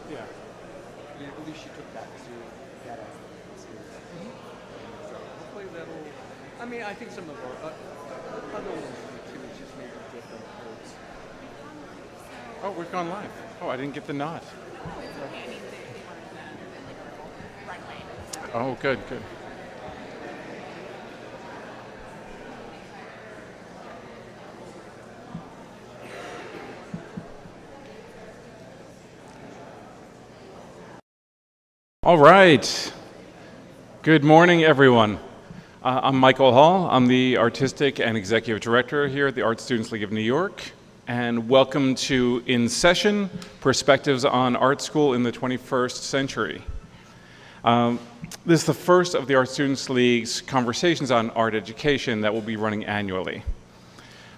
Yeah. At least she took that as the So hopefully that'll. I mean, I think some of our other ones too, it's just maybe different codes. Oh, we've gone live. Oh, I didn't get the nod. Oh, good, good. All right. Good morning, everyone. I'm Michael Hall. I'm the Artistic and Executive Director here at the Art Students League of New York. And welcome to In Session, Perspectives on Art School in the 21st Century. This is the first of the Art Students League's conversations on art education that will be running annually.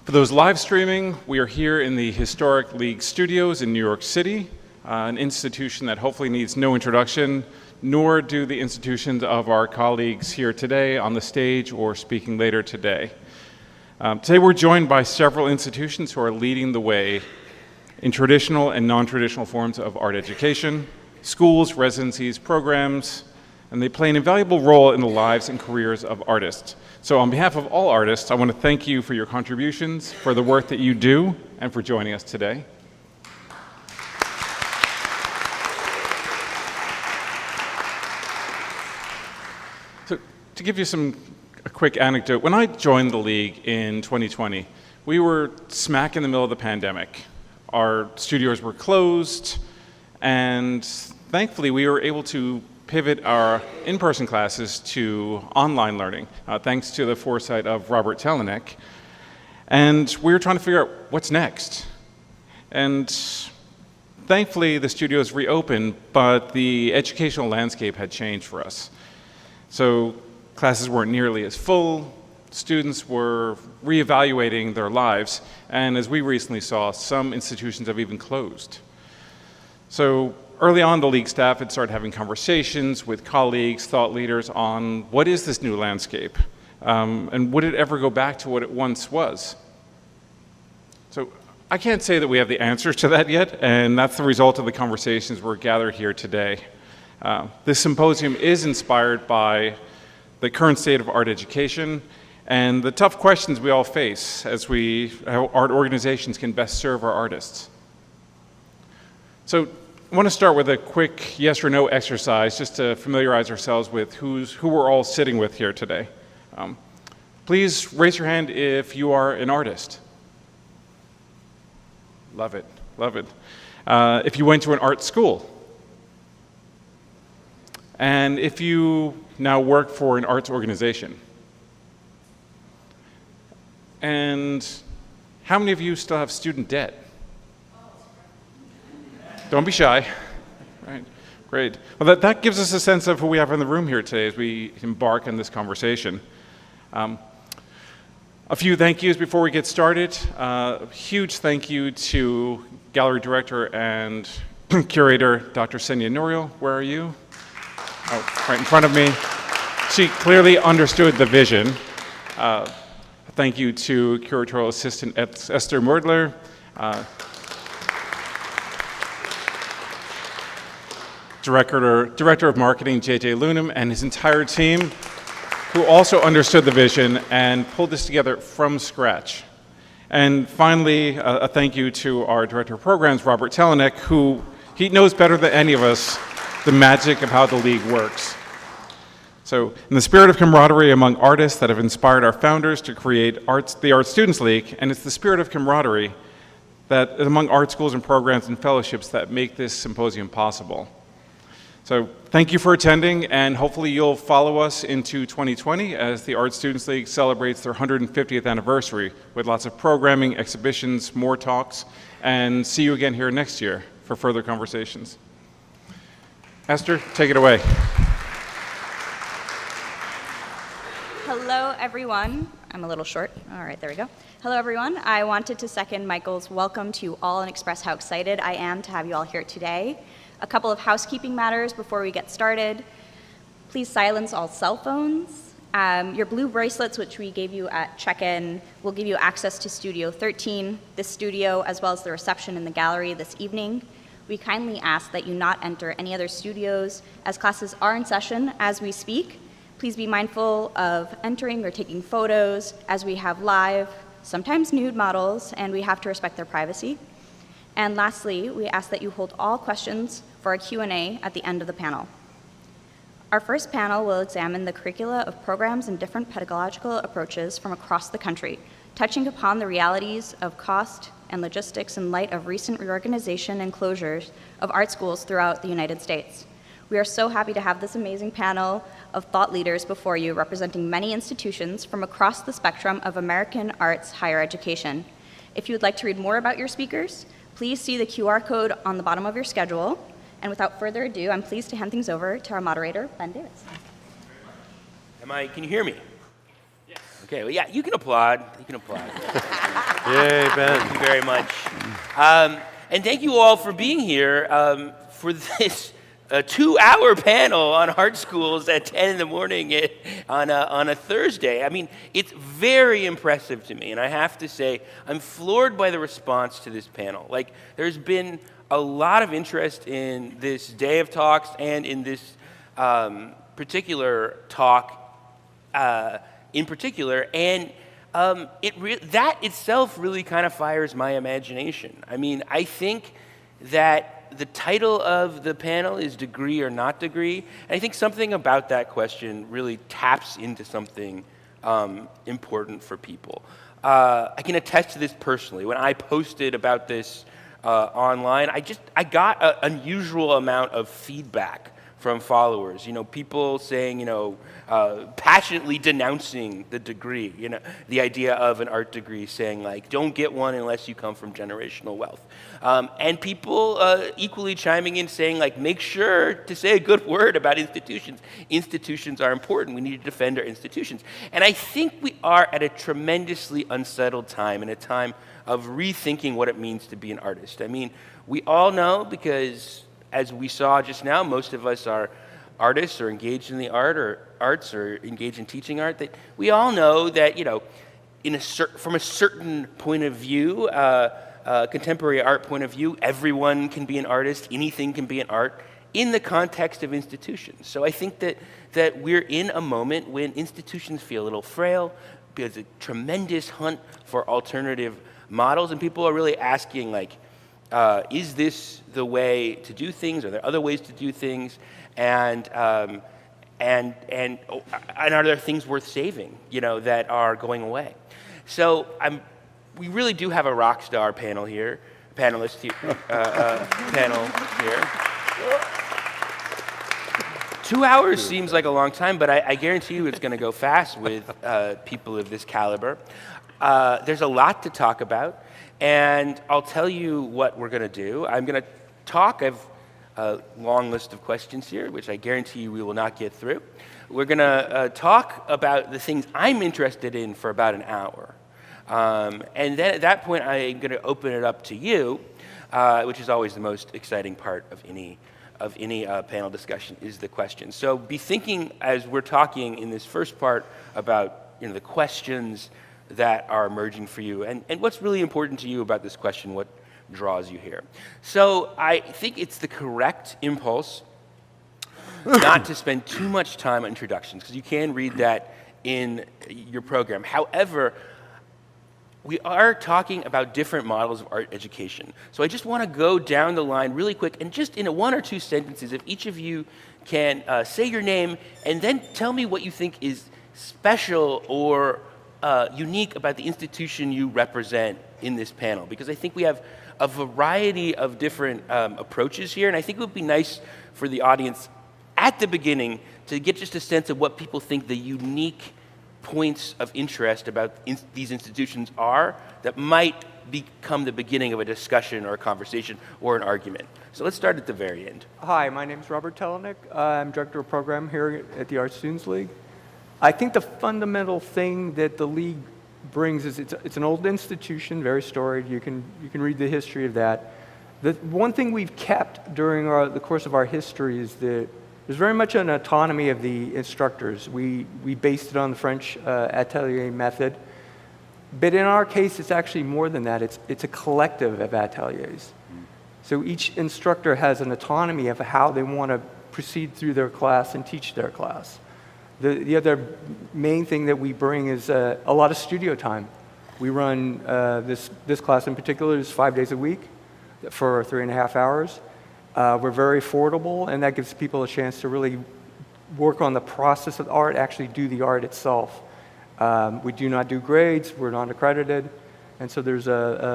For those live streaming, we are here in the historic League studios in New York City, an institution that hopefully needs no introduction, nor do the institutions of our colleagues here today on the stage or speaking later today. Today we're joined by several institutions who are leading the way in traditional and non-traditional forms of art education, schools, residencies, programs, and they play an invaluable role in the lives and careers of artists. So on behalf of all artists, I want to thank you for your contributions, for the work that you do, and for joining us today. To give you a quick anecdote, when I joined the League in 2020, we were smack in the middle of the pandemic. Our studios were closed, and thankfully we were able to pivot our in-person classes to online learning, thanks to the foresight of Robert Telenick. And we were trying to figure out what's next. And thankfully the studios reopened, but the educational landscape had changed for us. So classes weren't nearly as full, students were reevaluating their lives, and as we recently saw, some institutions have even closed. So early on, the League staff had started having conversations with colleagues, thought leaders on what is this new landscape, and would it ever go back to what it once was? So I can't say that we have the answers to that yet, and that's the result of the conversations we're gathered here today. This symposium is inspired by the current state of art education and the tough questions we all face as how art organizations can best serve our artists. So I want to start with a quick yes or no exercise just to familiarize ourselves with who we're all sitting with here today. Please raise your hand if you are an artist. Love it, love it. If you went to an art school. And if you now work for an arts organization. And how many of you still have student debt? Don't be shy. Right, great. Well, that gives us a sense of who we have in the room here today as we embark on this conversation. A few thank yous before we get started. Huge thank you to Gallery Director and Curator Dr. Senya Nouriel. Where are you? Oh, right in front of me. She clearly understood the vision. Thank you to Curatorial Assistant Esther Mordler. Director of Marketing JJ Lunam and his entire team, who also understood the vision and pulled this together from scratch. And finally, a thank you to our Director of Programs, Robert Telenick, who he knows better than any of us the magic of how the League works. So in the spirit of camaraderie among artists that have inspired our founders to create the Art Students League, and it's the spirit of camaraderie that among art schools and programs and fellowships that make this symposium possible. So thank you for attending, and hopefully you'll follow us into 2020 as the Art Students League celebrates their 150th anniversary with lots of programming, exhibitions, more talks, and see you again here next year for further conversations. Esther, take it away. Hello, everyone. I'm a little short. All right, there we go. Hello, everyone. I wanted to second Michael's welcome to you all and express how excited I am to have you all here today. A couple of housekeeping matters before we get started. Please silence all cell phones. Your blue bracelets, which we gave you at check-in, will give you access to Studio 13, this studio, as well as the reception in the gallery this evening. We kindly ask that you not enter any other studios as classes are in session as we speak. Please be mindful of entering or taking photos as we have live, sometimes nude models, and we have to respect their privacy. And lastly, we ask that you hold all questions for our Q&A at the end of the panel. Our first panel will examine the curricula of programs and different pedagogical approaches from across the country, touching upon the realities of cost and logistics in light of recent reorganization and closures of art schools throughout the United States. We are so happy to have this amazing panel of thought leaders before you, representing many institutions from across the spectrum of American arts higher education. If you would like to read more about your speakers, please see the QR code on the bottom of your schedule. And without further ado, I'm pleased to hand things over to our moderator, Ben Davis. Can you hear me? Yes. Okay, well, yeah, you can applaud. You can applaud. Yay, Ben. Thank you very much. And thank you all for being here for this 2-hour panel on art schools at 10 in the morning on a Thursday. I mean, it's very impressive to me, and I have to say, I'm floored by the response to this panel. Like, there's been a lot of interest in this day of talks and in this particular talk in particular, and that itself really kind of fires my imagination. I mean, I think that the title of the panel is Degree or Not Degree, and I think something about that question really taps into something important for people. I can attest to this personally. When I posted about this online, I got an unusual amount of feedback from followers, people saying, passionately denouncing the degree, the idea of an art degree, saying like, don't get one unless you come from generational wealth. And people equally chiming in saying like, make sure to say a good word about institutions. Institutions are important. We need to defend our institutions. And I think we are at a tremendously unsettled time, and a time of rethinking what it means to be an artist. I mean, we all know, because as we saw just now, most of us are artists or engaged in the arts or engaged in teaching art, that we all know that, from a certain point of view, contemporary art point of view, everyone can be an artist, anything can be an art in the context of institutions. So I think that we're in a moment when institutions feel a little frail. There's a tremendous hunt for alternative models, and people are really asking, like, is this the way to do things? Are there other ways to do things? And are there things worth saving, that are going away? So we really do have a rock star panel here, panel here. 2 hours seems like a long time, but I guarantee you it's going to go fast with people of this caliber. There's a lot to talk about. And I'll tell you what we're going to do. I'm going to talk. I have a long list of questions here, which I guarantee you we will not get through. We're going to talk about the things I'm interested in for about an hour. And then at that point, I'm going to open it up to you, which is always the most exciting part of any panel discussion, is the questions. So be thinking as we're talking in this first part about the questions that are emerging for you, and what's really important to you about this question, what draws you here. So I think it's the correct impulse not to spend too much time on introductions, because you can read that in your program. However, we are talking about different models of art education. So I just want to go down the line really quick, and just in 1 or 2 sentences, if each of you can say your name and then tell me what you think is special or unique about the institution you represent in this panel, because I think we have a variety of different approaches here, and I think it would be nice for the audience at the beginning to get just a sense of what people think the unique points of interest about these institutions are that might become the beginning of a discussion or a conversation or an argument. So let's start at the very end. Hi, my name is Robert Telenick. I'm Director of Program here at the Art Students League. I think the fundamental thing that the League brings is it's an old institution, very storied. You can read the history of that. The one thing we've kept during the course of our history is that there's very much an autonomy of the instructors. We based it on the French atelier method. But in our case, it's actually more than that. It's a collective of ateliers. So each instructor has an autonomy of how they want to proceed through their class and teach their class. The other main thing that we bring is a lot of studio time. We run, this class in particular is 5 days a week for 3.5 hours. We're very affordable, and that gives people a chance to really work on the process of art, actually do the art itself. We do not do grades, we're not accredited, and so there's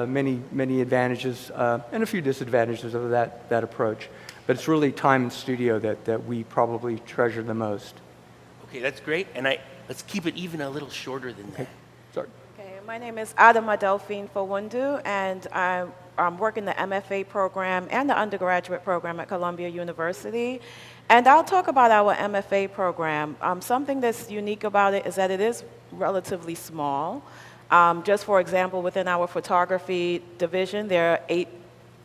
many advantages and a few disadvantages of that approach. But it's really time in studio that we probably treasure the most. Okay, that's great, and let's keep it even a little shorter than that. Sorry. Okay, my name is Adama Delphine Fawundu, and I'm working the MFA program and the undergraduate program at Columbia University. And I'll talk about our MFA program. Something that's unique about it is that it is relatively small. Just for example, within our photography division, there are 8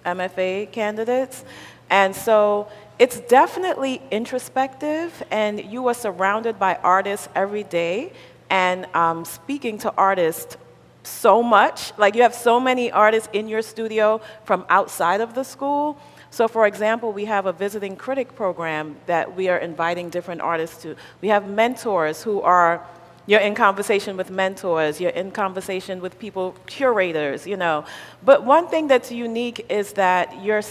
MFA candidates. And so it's definitely introspective, and you are surrounded by artists every day, and speaking to artists so much. Like, you have so many artists in your studio from outside of the school. So for example, we have a visiting critic program that we are inviting different artists to. We have mentors who are, you're in conversation with mentors, you're in conversation with people, curators, you know. But one thing that's unique is that you're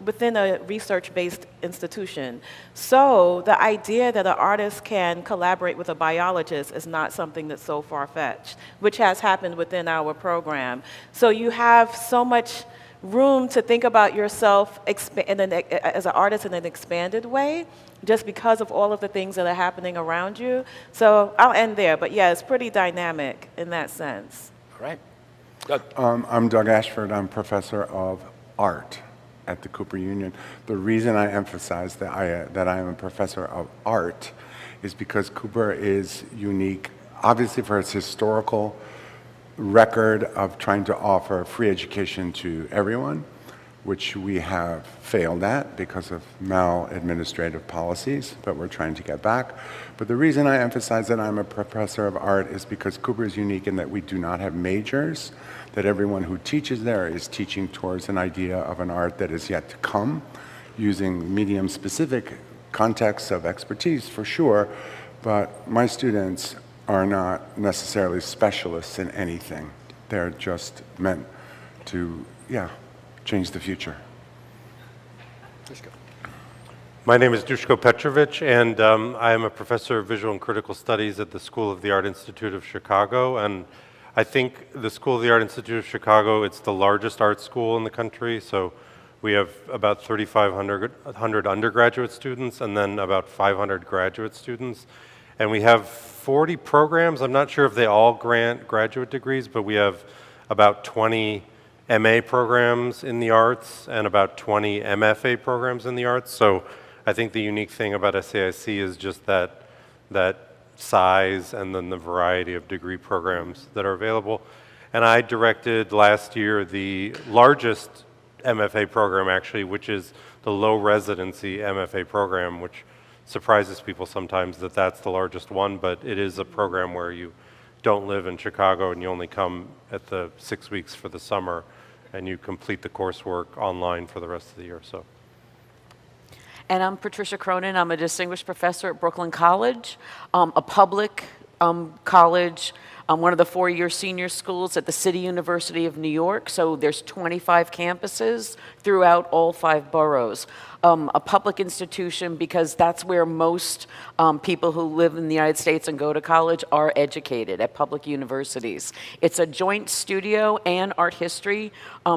within a research-based institution. So the idea that an artist can collaborate with a biologist is not something that's so far-fetched, which has happened within our program. So you have so much room to think about yourself as an artist in an expanded way, just because of all of the things that are happening around you. So I'll end there, but yeah, it's pretty dynamic in that sense. All right. Doug. I'm Doug Ashford. I'm professor of art at the Cooper Union. The reason I emphasize that I am a professor of art is because Cooper is unique, obviously for its historical record of trying to offer free education to everyone, which we have failed at because of maladministrative policies, but we're trying to get back. But the reason I emphasize that I'm a professor of art is because Cooper is unique in that we do not have majors, that everyone who teaches there is teaching towards an idea of an art that is yet to come, using medium-specific contexts of expertise for sure, but my students are not necessarily specialists in anything. They're just meant to, change the future. Dushko. My name is Dushko Petrovich, and I am a professor of visual and critical studies at the School of the Art Institute of Chicago. And I think the School of the Art Institute of Chicago, it's the largest art school in the country. So we have about 3,500 undergraduate students and then about 500 graduate students. And we have 40 programs. I'm not sure if they all grant graduate degrees, but we have about 20 MA programs in the arts and about 20 MFA programs in the arts. So I think the unique thing about SAIC is just that size and then the variety of degree programs that are available. And I directed last year the largest MFA program actually, which is the low residency MFA program, which surprises people sometimes that that's the largest one, but it is a program where you don't live in Chicago and you only come at the 6 weeks for the summer and you complete the coursework online for the rest of the year. So. And I'm Patricia Cronin. I'm a distinguished professor at Brooklyn College, a public college, one of the four-year senior schools at the City University of New York. So there's 25 campuses throughout all 5 boroughs. A public institution because that's where most people who live in the United States and go to college are educated, at public universities. It's a joint studio and art history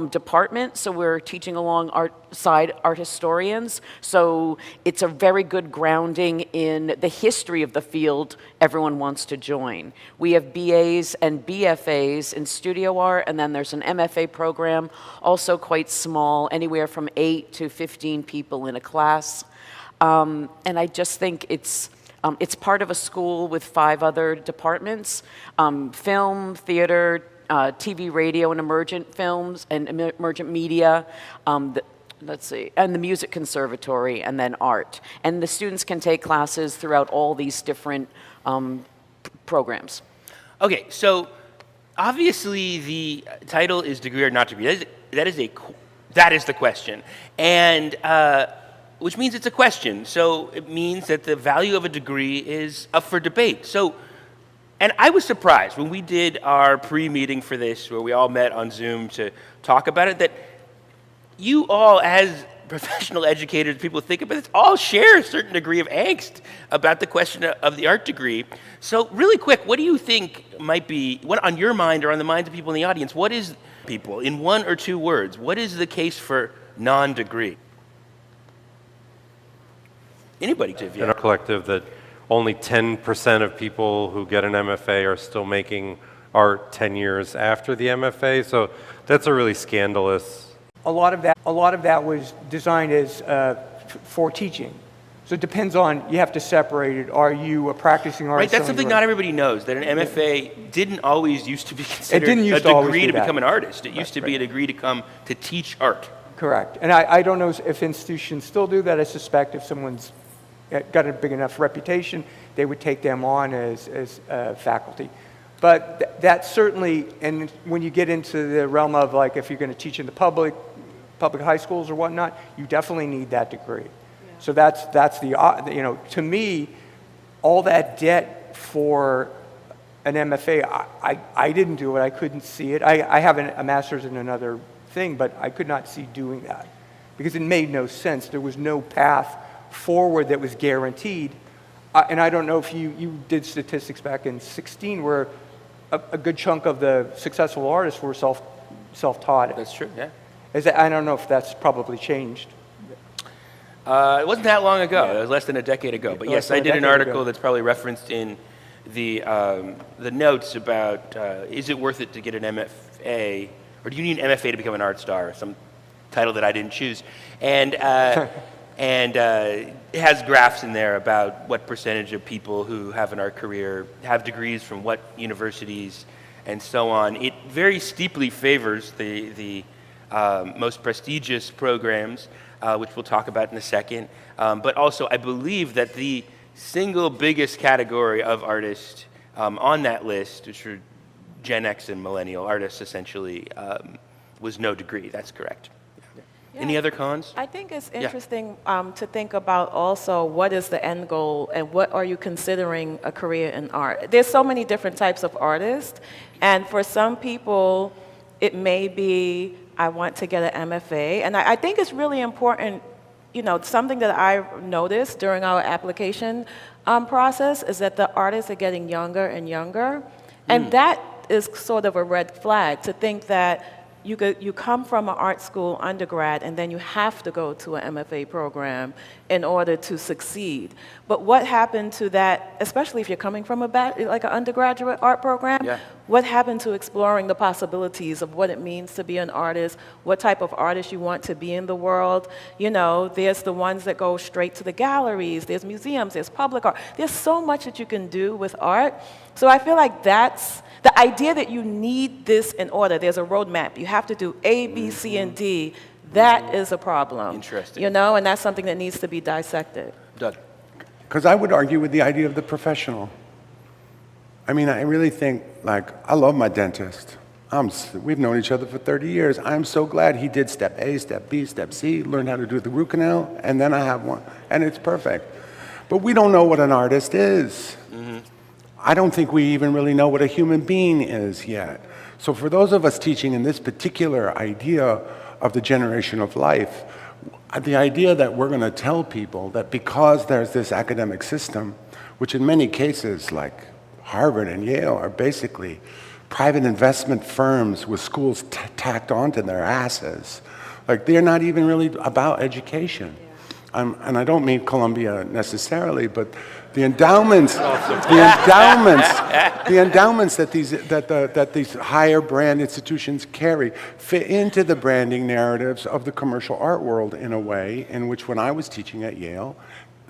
department, so we're teaching alongside art historians. So it's a very good grounding in the history of the field everyone wants to join. We have BAs and BFAs in studio art, and then there's an MFA program, also quite small, anywhere from 8 to 15 people in a class. And I just think it's part of a school with 5 other departments, film, theater, TV, radio, and emergent films, and emergent media, let's see, and the music conservatory, and then art. And the students can take classes throughout all these different programs. Okay, so obviously the title is degree or not degree. That is a That is the question. And which means it's a question. So it means that the value of a degree is up for debate. So, and I was surprised when we did our pre-meeting for this, where we all met on Zoom to talk about it, that you all, as professional educators, people think about this, all share a certain degree of angst about the question of the art degree. So really quick, what do you think might be, what on your mind or on the minds of people in the audience, what is, people, in 1 or 2 words, what is the case for non-degree? Anybody, Tiff? In our collective, that only 10% of people who get an MFA are still making art 10 years after the MFA. So that's a really scandalous. A lot of that was designed as for teaching. So it depends on, you have to separate it. Are you a practicing artist? Right, that's something not everybody knows, that an MFA didn't always used to be considered a degree to become an artist. It used to be a degree to come to teach art. Correct. And I don't know if institutions still do that. I suspect if someone's got a big enough reputation, they would take them on as faculty. But that certainly, and when you get into the realm of like if you're going to teach in the public high schools or whatnot, you definitely need that degree. Yeah. So that's the, you know, to me, all that debt for an MFA, I didn't do it. I couldn't see it. I have a master's in another thing, but I could not see doing that because it made no sense. There was no path forward that was guaranteed. And I don't know if you did statistics back in 2016 where a good chunk of the successful artists were self-taught. That's true, yeah. I don't know if that's probably changed. It wasn't that long ago. It was less than a decade ago. But yes, I did an article that's probably referenced in the notes about is it worth it to get an MFA, or do you need an MFA to become an art star? Some title that I didn't choose. And it has graphs in there about what percentage of people who have an art career have degrees from what universities and so on. It very steeply favors the most prestigious programs, which we'll talk about in a second. But also, I believe that the single biggest category of artists on that list, which are Gen X and millennial artists essentially, was no degree. That's correct. Yeah. Any other cons? I think it's interesting to think about also what is the end goal and what are you considering a career in art. There's so many different types of artists, and for some people it may be, I want to get an MFA, and I think it's really important, you know, something that I noticed during our application process is that the artists are getting younger and younger, and that is sort of a red flag to think that you come from an art school undergrad and then you have to go to an MFA program in order to succeed. But what happened to that, especially if you're coming from like an undergraduate art program, what happened to exploring the possibilities of what it means to be an artist, what type of artist you want to be in the world? You know, there's the ones that go straight to the galleries, there's museums, there's public art. There's so much that you can do with art. So I feel like that's the idea that you need this in order. There's a roadmap. You have to do A, B, C, and D. That is a problem. Interesting. You know, and that's something that needs to be dissected. Doug. Because I would argue with the idea of the professional. I mean, I really think, like, I love my dentist. We've known each other for 30 years. I'm so glad he did step A, step B, step C, learned how to do the root canal, and then I have one, and it's perfect. But we don't know what an artist is. I don't think we even really know what a human being is yet. So for those of us teaching in this particular idea of the generation of life, the idea that we're going to tell people that because there's this academic system, which in many cases, like Harvard and Yale, are basically private investment firms with schools tacked onto their asses. Like, they're not even really about education. And I don't mean Columbia necessarily, but the endowments that these higher brand institutions carry fit into the branding narratives of the commercial art world in a way in which, when I was teaching at Yale,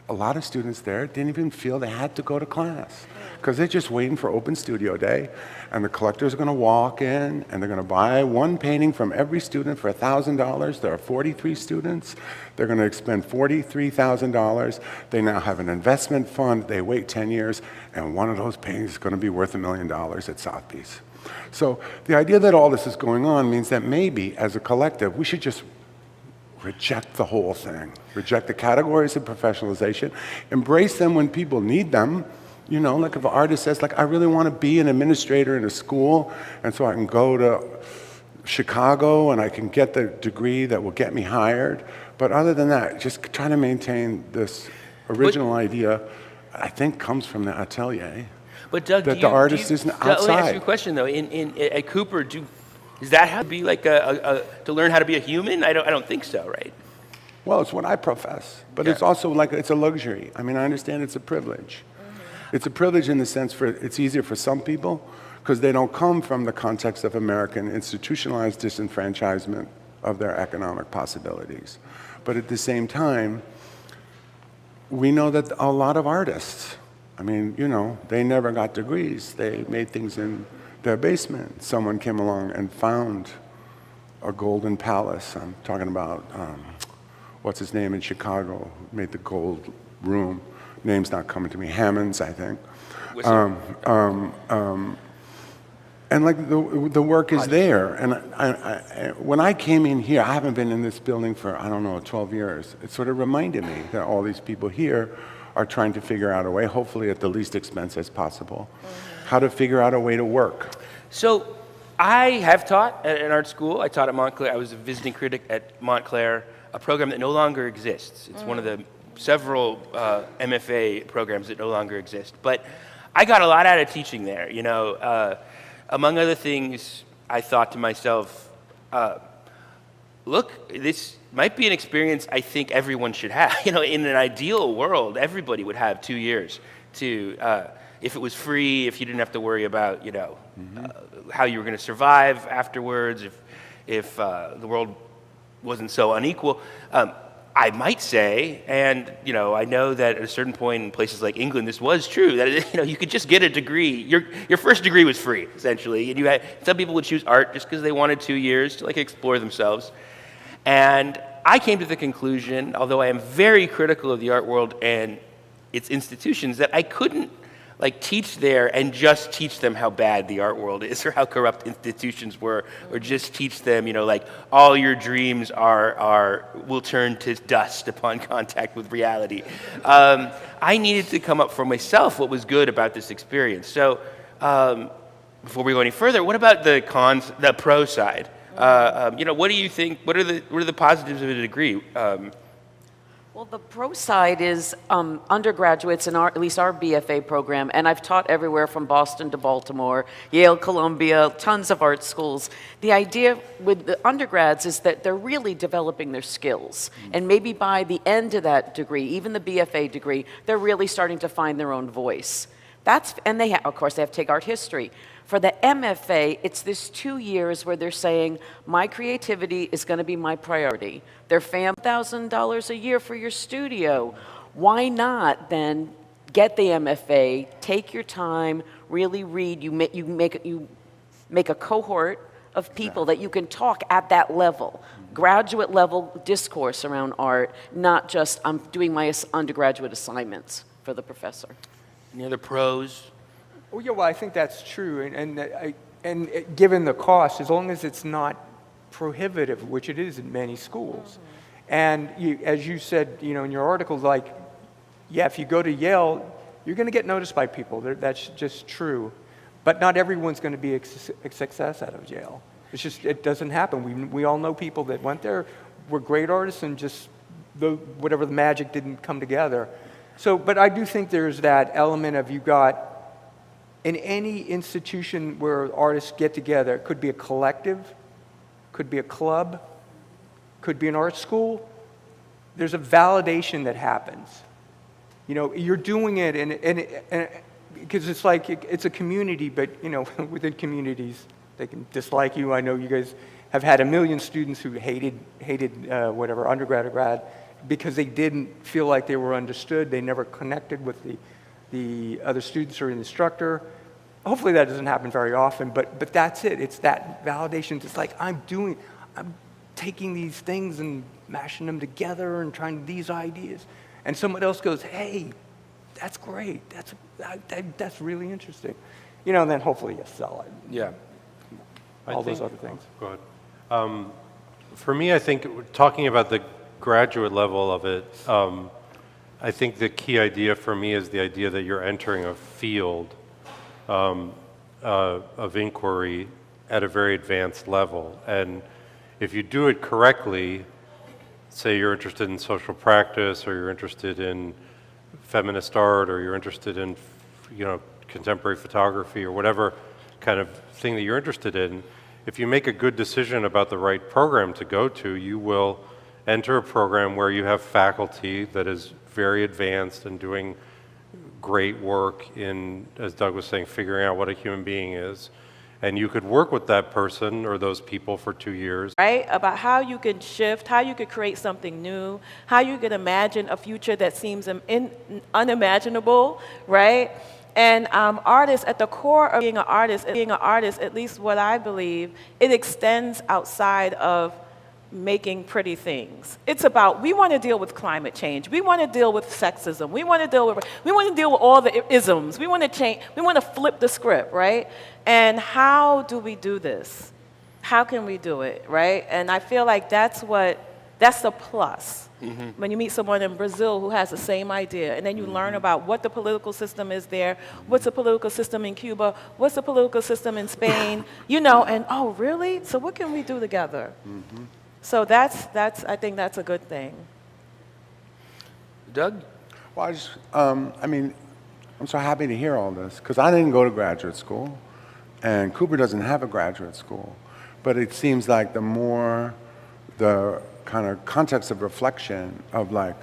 a lot of students there didn't even feel they had to go to class because they're just waiting for open studio day, and the collectors are going to walk in and they're going to buy one painting from every student for $1,000. There are 43 students. They're going to expend $43,000. They now have an investment fund. They wait 10 years, and one of those paintings is going to be worth $1 million at Sotheby's. So the idea that all this is going on means that maybe, as a collective, we should just reject the whole thing. Reject the categories of professionalization. Embrace them when people need them. You know, like if an artist says, like, I really want to be an administrator in a school, and so I can go to Chicago and I can get the degree that will get me hired. But other than that, just try to maintain this original idea, I think, comes from the atelier. But Doug, that the artist isn't outside. Let me ask you a question though. At Cooper, is that how to be like to learn how to be a human? I don't think so, right? Well, it's what I profess, but it's also like it's a luxury. I mean, I understand it's a privilege. It's a privilege in the sense it's easier for some people because they don't come from the context of American institutionalized disenfranchisement of their economic possibilities. But at the same time, we know that a lot of artists, I mean, you know, they never got degrees. They made things in their basement. Someone came along and found a golden palace. I'm talking about, what's his name in Chicago, who made the gold room. Name's not coming to me, Hammonds, I think. And like the work is there. And when I came in here, I haven't been in this building for, I don't know, 12 years. It sort of reminded me that all these people here are trying to figure out a way, hopefully at the least expense as possible, how to figure out a way to work. So I have taught at an art school. I taught at Montclair. I was a visiting critic at Montclair, a program that no longer exists. It's one of the several MFA programs that no longer exist. But I got a lot out of teaching there. You know, among other things, I thought to myself, look, this might be an experience I think everyone should have. You know, in an ideal world, everybody would have 2 years to, if it was free, if you didn't have to worry about, you know, how you were going to survive afterwards, if the world wasn't so unequal. I might say, and you know, I know that at a certain point in places like England, this was true. That you know, you could just get a degree. Your first degree was free, essentially, and you had some people would choose art just because they wanted 2 years to like explore themselves. And I came to the conclusion, although I am very critical of the art world and its institutions, that I couldn't like teach there and just teach them how bad the art world is or how corrupt institutions were, or just teach them, you know, like all your dreams will turn to dust upon contact with reality. I needed to come up for myself what was good about this experience. So before we go any further, what about the cons, the pro side? You know, what do you think? What are the positives of a degree? Well, the pro side is undergraduates in at least our BFA program, and I've taught everywhere from Boston to Baltimore, Yale, Columbia, tons of art schools. The idea with the undergrads is that they're really developing their skills, and maybe by the end of that degree, even the BFA degree, they're really starting to find their own voice. And they of course, they have to take art history. For the MFA, it's this 2 years where they're saying, my creativity is going to be my priority. They're $1,000 a year for your studio. Why not then get the MFA, take your time, really read. You make a cohort of people that you can talk at that level, graduate level discourse around art, not just I'm doing my undergraduate assignments for the professor. Any other pros? Oh, yeah, well, I think that's true. And given the cost, as long as it's not prohibitive, which it is in many schools. And as you said, you know, in your article, like, yeah, if you go to Yale, you're going to get noticed by people. That's just true. But not everyone's going to be a success out of Yale. It's just, it doesn't happen. We all know people that went there, were great artists, and just whatever the magic didn't come together. So, but I do think there's that element of in any institution where artists get together, it could be a collective, could be a club, could be an art school, there's a validation that happens. You know, you're doing it, and because it's like, it's a community, but, you know, within communities, they can dislike you. I know you guys have had 1 million students who hated whatever, undergrad or grad, because they didn't feel like they were understood. They never connected with the other students or the instructor. Hopefully that doesn't happen very often, but that's it. It's that validation. It's like, I'm taking these things and mashing them together and trying these ideas. And someone else goes, hey, that's great. That's really interesting. You know, and then hopefully you sell it. Yeah. All those other things. Go ahead. For me, I think talking about the graduate level of it, I think the key idea for me is the idea that you're entering a field of inquiry at a very advanced level. And if you do it correctly, say you're interested in social practice, or you're interested in feminist art, or you're interested in, contemporary photography, or whatever kind of thing that you're interested in, if you make a good decision about the right program to go to, you will enter a program where you have faculty that is very advanced and doing great work in, as Doug was saying, figuring out what a human being is. And you could work with that person or those people for 2 years. Right? About how you can shift, how you could create something new, how you could imagine a future that seems unimaginable, right? And artists, at the core of being an artist, at least what I believe, it extends outside of making pretty things. It's about, we want to deal with climate change. We want to deal with sexism. We want to deal with all the isms. We want to change, we want to flip the script, right? And how do we do this? How can we do it, right? And I feel like that's the plus. Mm-hmm. When you meet someone in Brazil who has the same idea, and then you learn about what the political system is there, what's the political system in Cuba, what's the political system in Spain, and oh, really? So what can we do together? Mm-hmm. So I think that's a good thing. Doug? Well, I'm so happy to hear all this, because I didn't go to graduate school, and Cooper doesn't have a graduate school. But it seems like the more the kind of context of reflection of like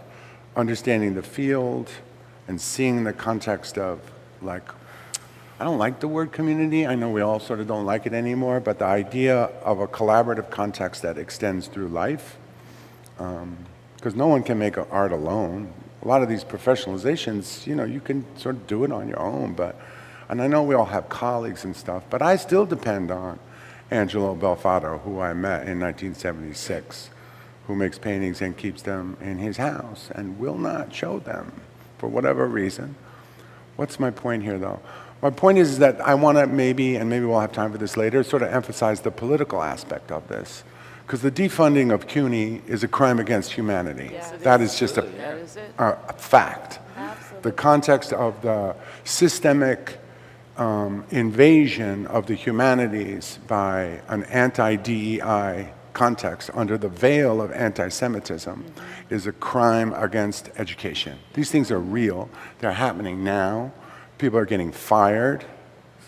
understanding the field and seeing the context of like, I don't like the word community. I know we all sort of don't like it anymore, but the idea of a collaborative context that extends through life, because no one can make art alone. A lot of these professionalizations, you can sort of do it on your own, and I know we all have colleagues and stuff, but I still depend on Angelo Belfato, who I met in 1976, who makes paintings and keeps them in his house and will not show them for whatever reason. What's my point here, though? My point is that I want to maybe we'll have time for this later, sort of emphasize the political aspect of this. Because the defunding of CUNY is a crime against humanity. Yeah, that is just a fact. Absolutely. The context of the systemic invasion of the humanities by an anti-DEI context under the veil of anti-Semitism is a crime against education. These things are real. They're happening now. People are getting fired.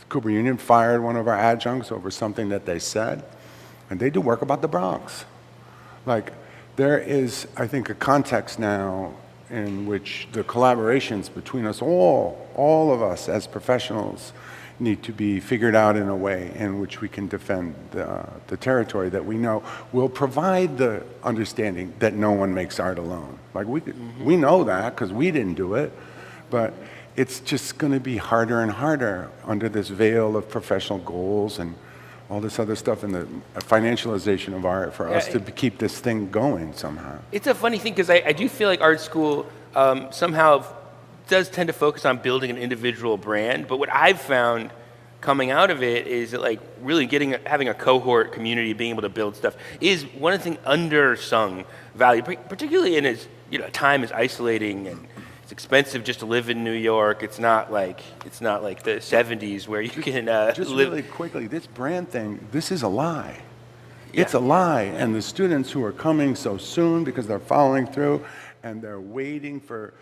Cooper Union fired one of our adjuncts over something that they said. And they do work about the Bronx. Like, there is, I think, a context now in which the collaborations between us all of us as professionals, need to be figured out in a way in which we can defend the territory that we know will provide the understanding that no one makes art alone. Like, we know that because we didn't do it, but it's just going to be harder and harder under this veil of professional goals and all this other stuff and the financialization of art for us to keep this thing going somehow. It's a funny thing because I do feel like art school somehow does tend to focus on building an individual brand, but what I've found coming out of it is that like really having a cohort community, being able to build stuff is one of the things undersung value, particularly in a time as isolating and it's expensive just to live in New York. It's not like the 70s where you can live. Really quickly, this brand thing, this is a lie. It's a lie, and the students who are coming so soon because they're following through and they're waiting for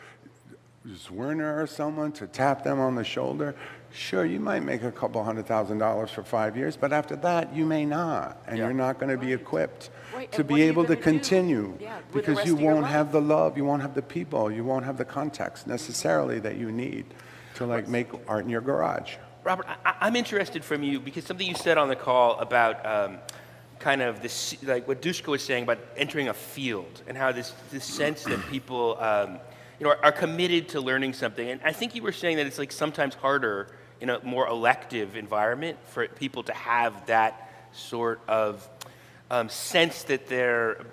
Werner or someone to tap them on the shoulder. Sure, you might make a couple $100,000 for 5 years, but after that, you may not, and you're not going to be equipped to be able to continue because you won't have the love, you won't have the people, you won't have the context necessarily that you need to like make art in your garage. Robert, I'm interested from you because something you said on the call about kind of this, like what Dushko was saying about entering a field and how this sense that people are committed to learning something. And I think you were saying that it's like sometimes harder in a more elective environment for people to have that sort of sense that they're,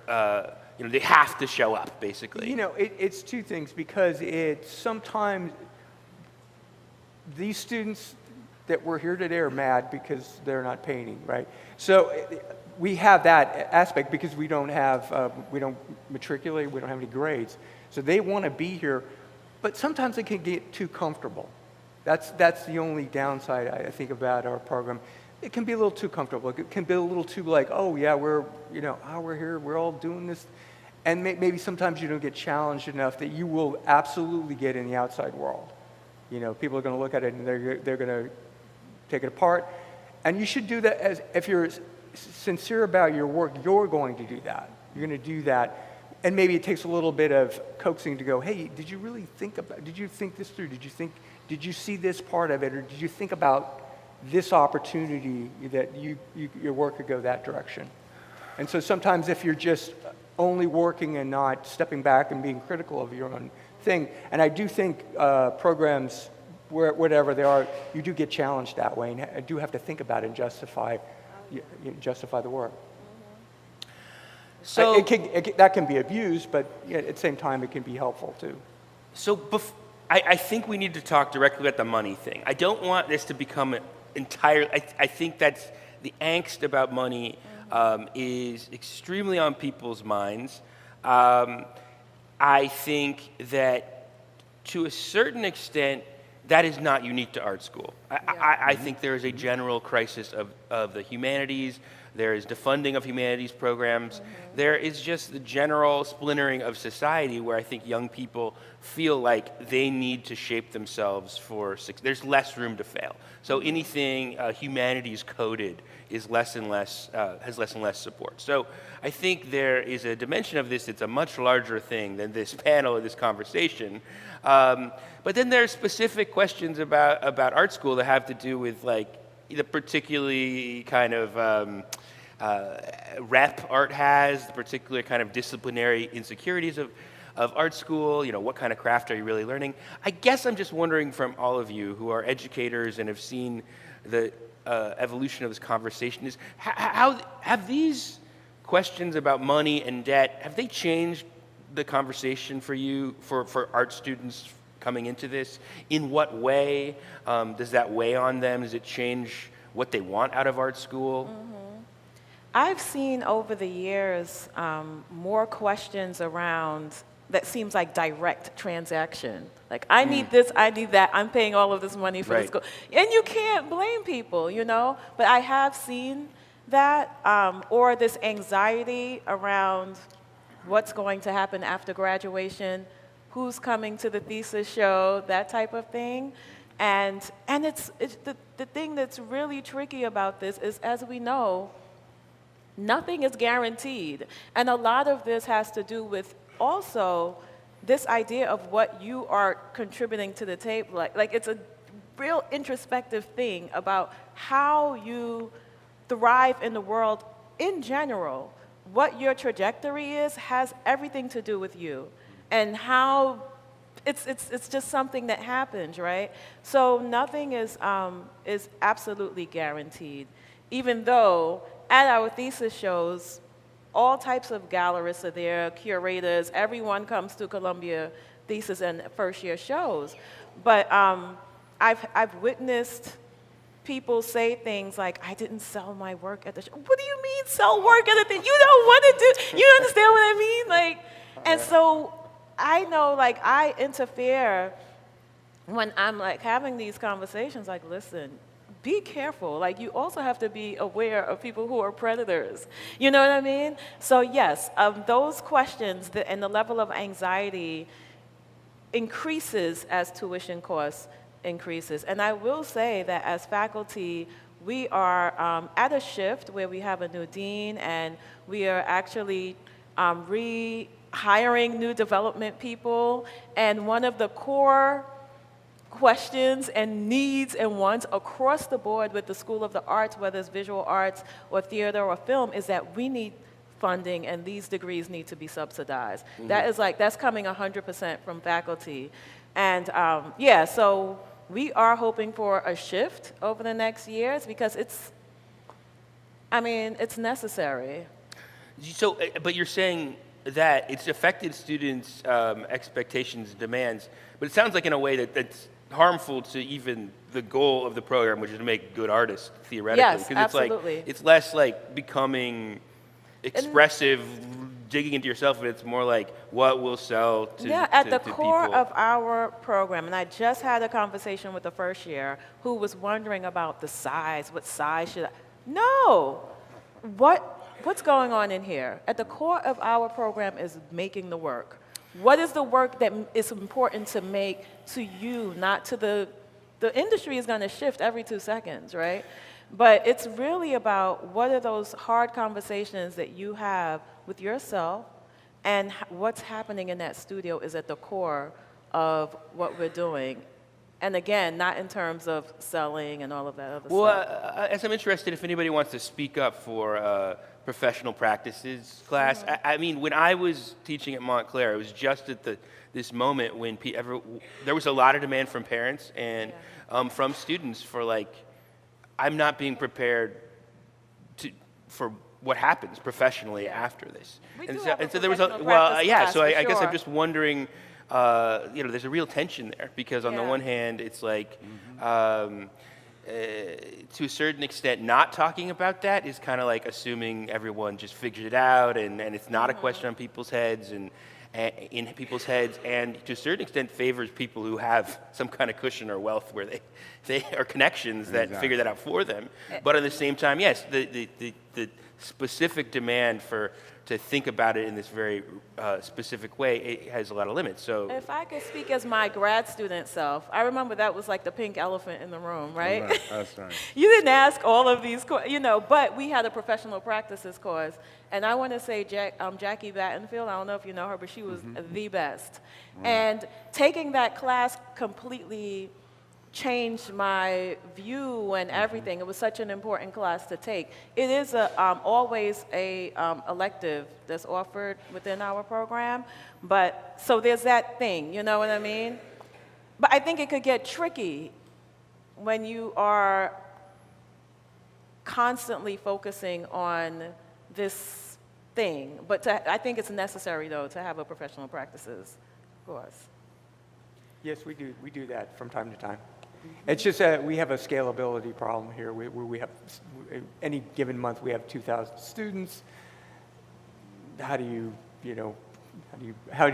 they have to show up, basically. It's two things, because it's sometimes these students that were here today are mad because they're not painting, right? So we have that aspect because we don't matriculate, we don't have any grades. So they want to be here, but sometimes they can get too comfortable. That's the only downside I think about our program. It can be a little too comfortable. It can be a little too like, oh yeah, we're here, we're all doing this. And maybe sometimes you don't get challenged enough that you will absolutely get in the outside world. People are going to look at it and they're going to take it apart. And you should do that as, if you're sincere about your work, you're going to do that. You're going to do that. And maybe it takes a little bit of coaxing to go, hey, did you really did you think this through? Did you see this part of it? Or did you think about this opportunity that your work could go that direction? And so sometimes if you're just only working and not stepping back and being critical of your own thing, and I do think programs, whatever they are, you do get challenged that way, and I do have to think about it and justify the work. So that can be abused, but at the same time, it can be helpful too. So I think we need to talk directly about the money thing. I don't want this to become entirely. I think that's the angst about money is extremely on people's minds. I think that to a certain extent, that is not unique to art school. I think there is a general crisis of the humanities. There is defunding of humanities programs. There is just the general splintering of society where I think young people feel like they need to shape themselves for success. There's less room to fail. So anything humanities coded is has less and less support. So I think there is a dimension of this that's a much larger thing than this panel or this conversation. But then there are specific questions about art school that have to do with like the particularly kind of rep art has, the particular kind of disciplinary insecurities of art school, what kind of craft are you really learning? I guess I'm just wondering from all of you who are educators and have seen the evolution of this conversation, is how have these questions about money and debt, have they changed the conversation for you, for art students coming into this? In what way does that weigh on them? Does it change what they want out of art school? I've seen over the years more questions around that seems like direct transaction. Like, I need this, I need that, I'm paying all of this money for this school. And you can't blame people, But I have seen that, or this anxiety around what's going to happen after graduation, who's coming to the thesis show, that type of thing. And it's the thing that's really tricky about this is, as we know, nothing is guaranteed. And a lot of this has to do with also this idea of what you are contributing to the table. Like it's a real introspective thing about how you thrive in the world in general. What your trajectory is has everything to do with you, and how it's just something that happens, right? So nothing is absolutely guaranteed, even though at our thesis shows, all types of gallerists are there, curators, everyone comes to Columbia thesis and first year shows. But I've witnessed people say things like, I didn't sell my work at the show. What do you mean sell work at the thing? You don't want to do, you understand what I mean? And so I know, I interfere when I'm having these conversations, listen, be careful. You also have to be aware of people who are predators. You know what I mean? So yes, those questions and the level of anxiety increases as tuition costs increases. And I will say that as faculty, we are at a shift where we have a new dean, and we are actually rehiring new development people. And one of the core questions and needs and wants across the board with the School of the Arts, whether it's visual arts or theater or film, is that we need funding and these degrees need to be subsidized. That is that's coming 100% from faculty. And so we are hoping for a shift over the next years because it's necessary. So, but you're saying that it's affected students' expectations and demands, but it sounds like in a way that's harmful to even the goal of the program, which is to make good artists theoretically. Yes, Because absolutely. it's less like becoming expressive, digging into yourself, and it's more like what will sell to at the to core people. of our program, and I just had a conversation with the first year who was wondering about the size. What size should I? No. What's going on in here? At the core of our program is making the work. What is the work that is important to make to you, not to the industry is going to shift every 2 seconds, right? But it's really about what are those hard conversations that you have with yourself, and what's happening in that studio is at the core of what we're doing. And again, not in terms of selling and all of that other stuff. Well, as I'm interested, if anybody wants to speak up for professional practices class, I mean, when I was teaching at Montclair, it was just at this moment when there was a lot of demand from parents and from students for like, I'm not being prepared for what happens professionally after this. So there was So I guess I'm just wondering. There's a real tension there because on the one hand, it's like, to a certain extent, not talking about that is kind of like assuming everyone just figured it out, and it's not a question on people's heads and in people's heads, and to a certain extent favors people who have some kind of cushion or wealth where they are connections that figure that out for them. But at the same time, yes, the specific demand to think about it in this very specific way, it has a lot of limits. So if I could speak as my grad student self, I remember that was like the pink elephant in the room, right? Right, that's right. You didn't ask all of these, but we had a professional practices course. And I want to say Jackie Battenfield, I don't know if you know her, but she was the best. And taking that class completely changed my view and everything. It was such an important class to take. It is always a elective that's offered within our program, but so there's that thing, you know what I mean? But I think it could get tricky when you are constantly focusing on this thing. But I think it's necessary, though, to have a professional practices course. Yes, we do. We do that from time to time. It's just that we have a scalability problem here. We have, any given month, we have 2,000 students. How do you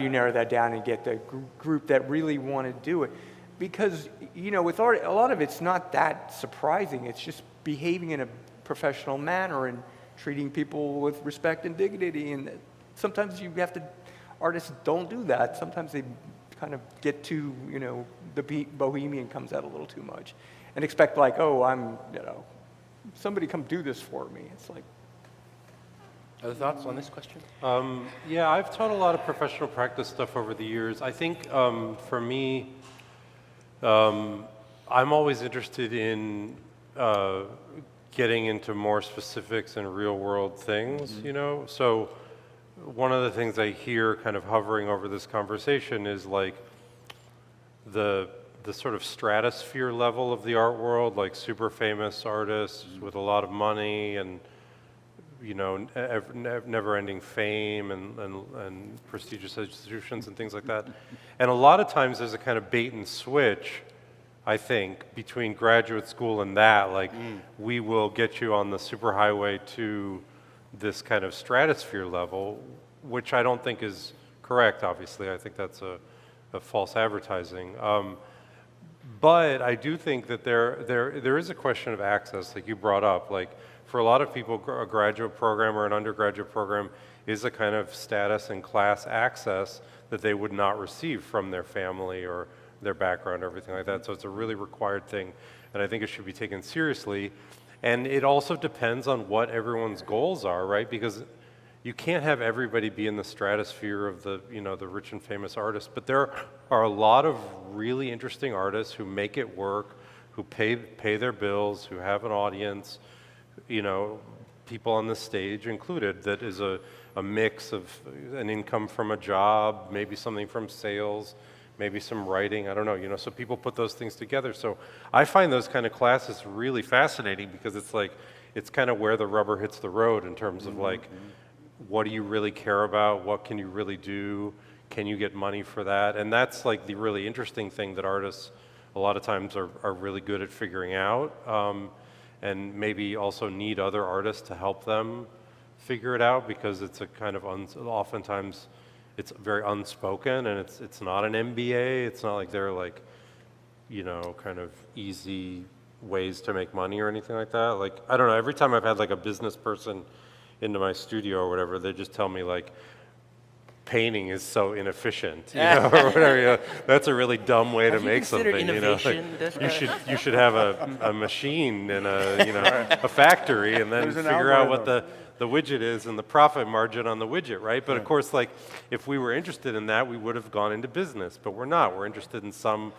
narrow that down and get the group that really want to do it? Because, with art, a lot of it's not that surprising. It's just behaving in a professional manner and treating people with respect and dignity. And sometimes artists don't do that. Sometimes they kind of get too, the bohemian comes out a little too much and expect like, oh, somebody come do this for me. It's like. Other thoughts on this question? Yeah, I've taught a lot of professional practice stuff over the years. I think for me, I'm always interested in getting into more specifics and real world things, So one of the things I hear kind of hovering over this conversation is like the sort of stratosphere level of the art world, like super famous artists with a lot of money and never-ending fame and prestigious institutions and things like that. And a lot of times there's a kind of bait and switch, I think, between graduate school and that. Like, we will get you on the superhighway to this kind of stratosphere level, which I don't think is correct, obviously. I think that's a false advertising. But I do think that there is a question of access, like you brought up. Like, for a lot of people, a graduate program or an undergraduate program is a kind of status and class access that they would not receive from their family or their background or everything like that. So it's a really required thing, and I think it should be taken seriously. And it also depends on what everyone's goals are, right? Because you can't have everybody be in the stratosphere of the rich and famous artists, but there are a lot of really interesting artists who make it work, who pay their bills, who have an audience, people on the stage included, that is a mix of an income from a job, maybe something from sales, maybe some writing, I don't know, so people put those things together. So I find those kind of classes really fascinating because it's kind of where the rubber hits the road in terms of like, what do you really care about? What can you really do? Can you get money for that? And that's like the really interesting thing that artists a lot of times are really good at figuring out, and maybe also need other artists to help them figure it out, because it's a kind of, oftentimes it's very unspoken, and it's not an MBA, it's not like they're like, you know, kind of easy ways to make money or anything like that. Like, I don't know, every time I've had like a business person into my studio or whatever, they just tell me like, painting is so inefficient, you know, or whatever. You know, that's a really dumb way to make something. You know, like, you should have a machine and a factory, and then figure out what the widget is and the profit margin on the widget, right? But of course, like, if we were interested in that, we would have gone into business. But we're not. We're interested in some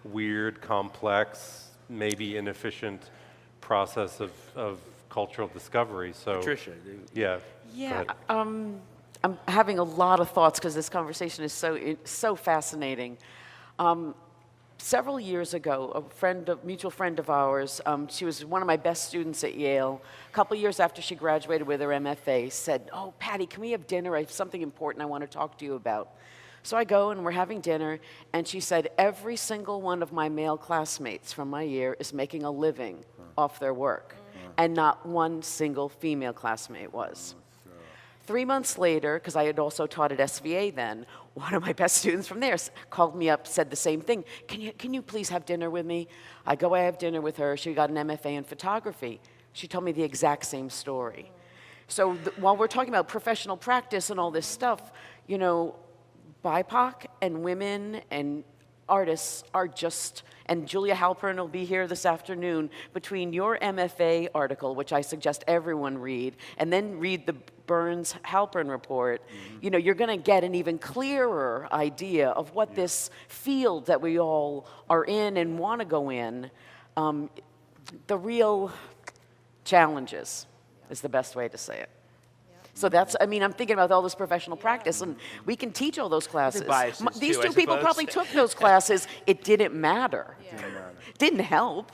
weird, complex, maybe inefficient process of cultural discovery. So, Patricia, yeah. Yeah. I'm having a lot of thoughts because this conversation is so fascinating. Several years ago, a mutual friend of ours, she was one of my best students at Yale. A couple years after she graduated with her MFA, said, "Oh, Patty, can we have dinner? I have something important I want to talk to you about." So I go and we're having dinner, and she said, "Every single one of my male classmates from my year is making a living off their work, and not one single female classmate was." 3 months later, because I had also taught at SVA then, one of my best students from there called me up, said the same thing. Can you please have dinner with me? I have dinner with her. She got an MFA in photography. She told me the exact same story. So while we're talking about professional practice and all this stuff, you know, BIPOC and women and artists are just, and Julia Halpern will be here this afternoon, between your MFA article, which I suggest everyone read, and then read the Burns-Halpern report, you know, you're going to get an even clearer idea of what this field that we all are in and want to go in, the real challenges is the best way to say it. So that's, I mean, I'm thinking about all this professional practice, and we can teach all those classes. These two people probably took those classes. It didn't matter. Didn't help.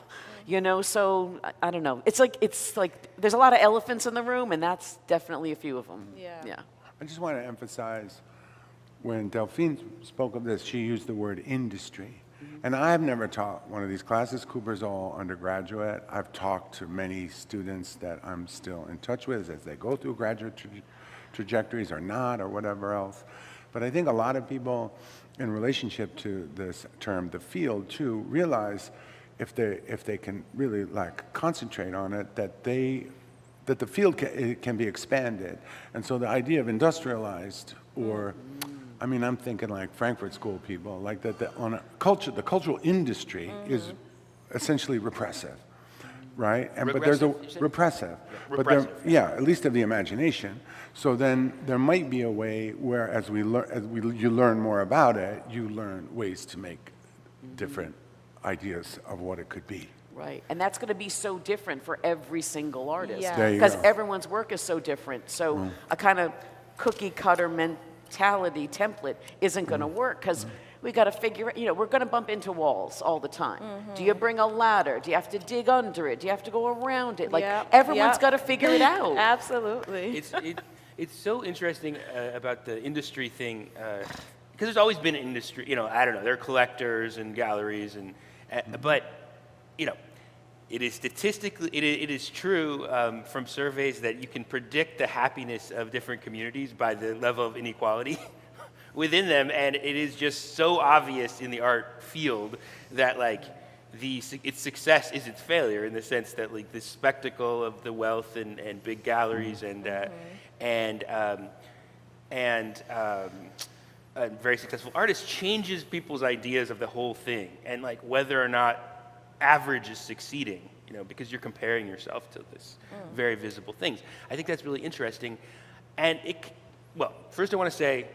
You know, so I don't know. It's like there's a lot of elephants in the room, and that's definitely a few of them. Yeah. I just want to emphasize, when Delphine spoke of this, she used the word industry. And I've never taught one of these classes. Cooper's all undergraduate. I've talked to many students that I'm still in touch with as they go through graduate trajectories or not, or whatever else. But I think a lot of people, in relationship to this term, the field, too, realize if they can really like concentrate on it, that the field can be expanded. And so the idea of industrialized, or I mean, I'm thinking like Frankfurt School people, like that on a culture, the cultural industry is essentially repressive, right? And but there's a repressive, but there, at least of the imagination. So then there might be a way where, as you learn more about it, you learn ways to make different ideas of what it could be. Right, and that's going to be so different for every single artist, Yeah. because everyone's work is so different. So a kind of cookie cutter mentality template isn't going to work, because we got to figure, you know, we're going to bump into walls all the time. Do you bring a ladder? Do you have to dig under it? Do you have to go around it? Like everyone's got to figure it out. Absolutely. It's so interesting about the industry thing, because there's always been an industry. You know, I don't know. There are collectors and galleries, but you know, it is statistically, it is true from surveys that you can predict the happiness of different communities by the level of inequality within them, and it is just so obvious in the art field that like its success is its failure, in the sense that like the spectacle of the wealth and big galleries and very successful artists changes people's ideas of the whole thing, and like whether or not average is succeeding, you know, because you're comparing yourself to this very visible things. I think that's really interesting. And well, first I want to say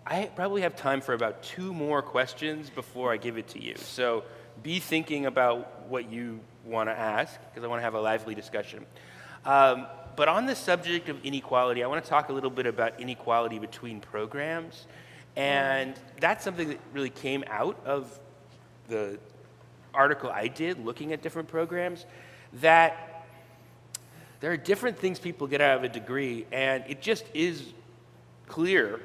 I probably have time for about 2 more questions before I give it to you. So be thinking about what you want to ask, because I want to have a lively discussion. But on the subject of inequality, I want to talk a little bit about inequality between programs. And that's something that really came out of the article I did looking at different programs, that there are different things people get out of a degree, and it just is clear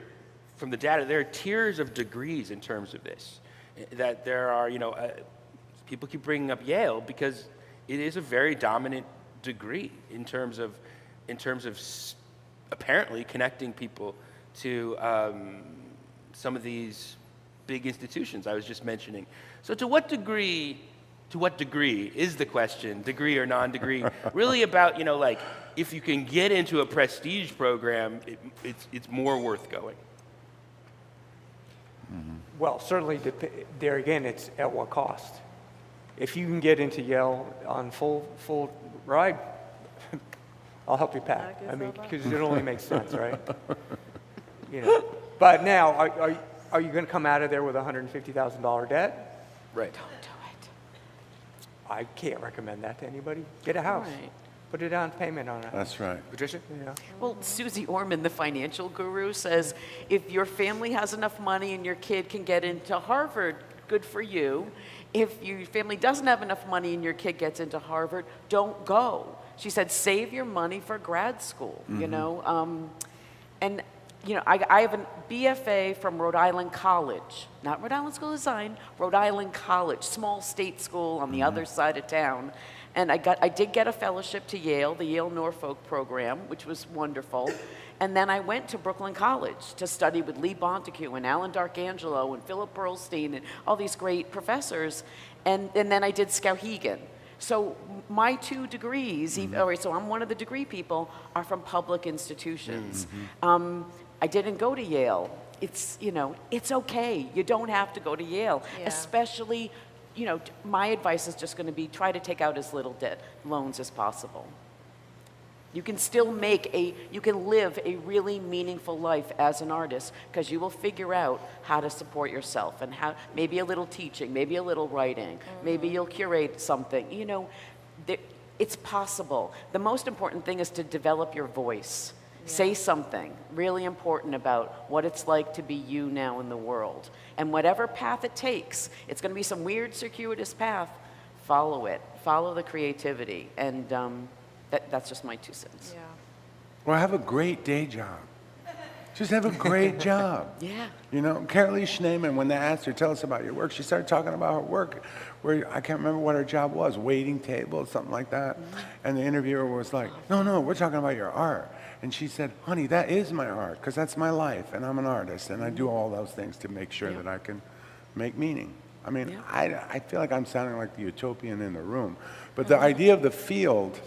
from the data there are tiers of degrees in terms of this, that there are, you know, people keep bringing up Yale because it is a very dominant degree in terms of apparently connecting people to some of these big institutions I was just mentioning. So to what degree is the question, degree or non-degree, really about, like, if you can get into a prestige program, it's more worth going? Well, certainly, there again, it's at what cost? If you can get into Yale on full ride, I'll help you pack. I mean, because it only makes sense, right? But now, are you going to come out of there with a $150,000 debt? Right. Don't do it. I can't recommend that to anybody. Get a house. Right. Put a down payment on it. That's right. Patricia? Yeah. Well, Susie Orman, the financial guru, says if your family has enough money and your kid can get into Harvard, good for you. If your family doesn't have enough money and your kid gets into Harvard, don't go. She said, save your money for grad school, I have a BFA from Rhode Island College, not Rhode Island School of Design, Rhode Island College, small state school on the other side of town. And I did get a fellowship to Yale, the Yale Norfolk program, which was wonderful. And then I went to Brooklyn College to study with Lee Bonteque and Alan Darkangelo and Philip Pearlstein and all these great professors. And then I did Skowhegan. So my 2 degrees, so I'm one of the degree people, are from public institutions. I didn't go to Yale. It's okay. You don't have to go to Yale, especially, my advice is just going to be try to take out as little debt loans as possible. You can still you can live a really meaningful life as an artist because you will figure out how to support yourself and how, maybe a little teaching, maybe a little writing, maybe you'll curate something. It's possible. The most important thing is to develop your voice. Say something really important about what it's like to be you now in the world. And whatever path it takes, it's going to be some weird circuitous path, follow it. Follow the creativity. And that's just my 2 cents. Yeah. Well, have a great day job. Just have a great job. Yeah. Carolee Schneemann, when they asked her, tell us about your work, she started talking about her work, where I can't remember what her job was, waiting table, something like that. And the interviewer was like, no, we're talking about your art. And she said, honey, that is my art, because that's my life, and I'm an artist, and I do all those things to make sure that I can make meaning. I mean, I feel like I'm sounding like the utopian in the room. But the idea of the field,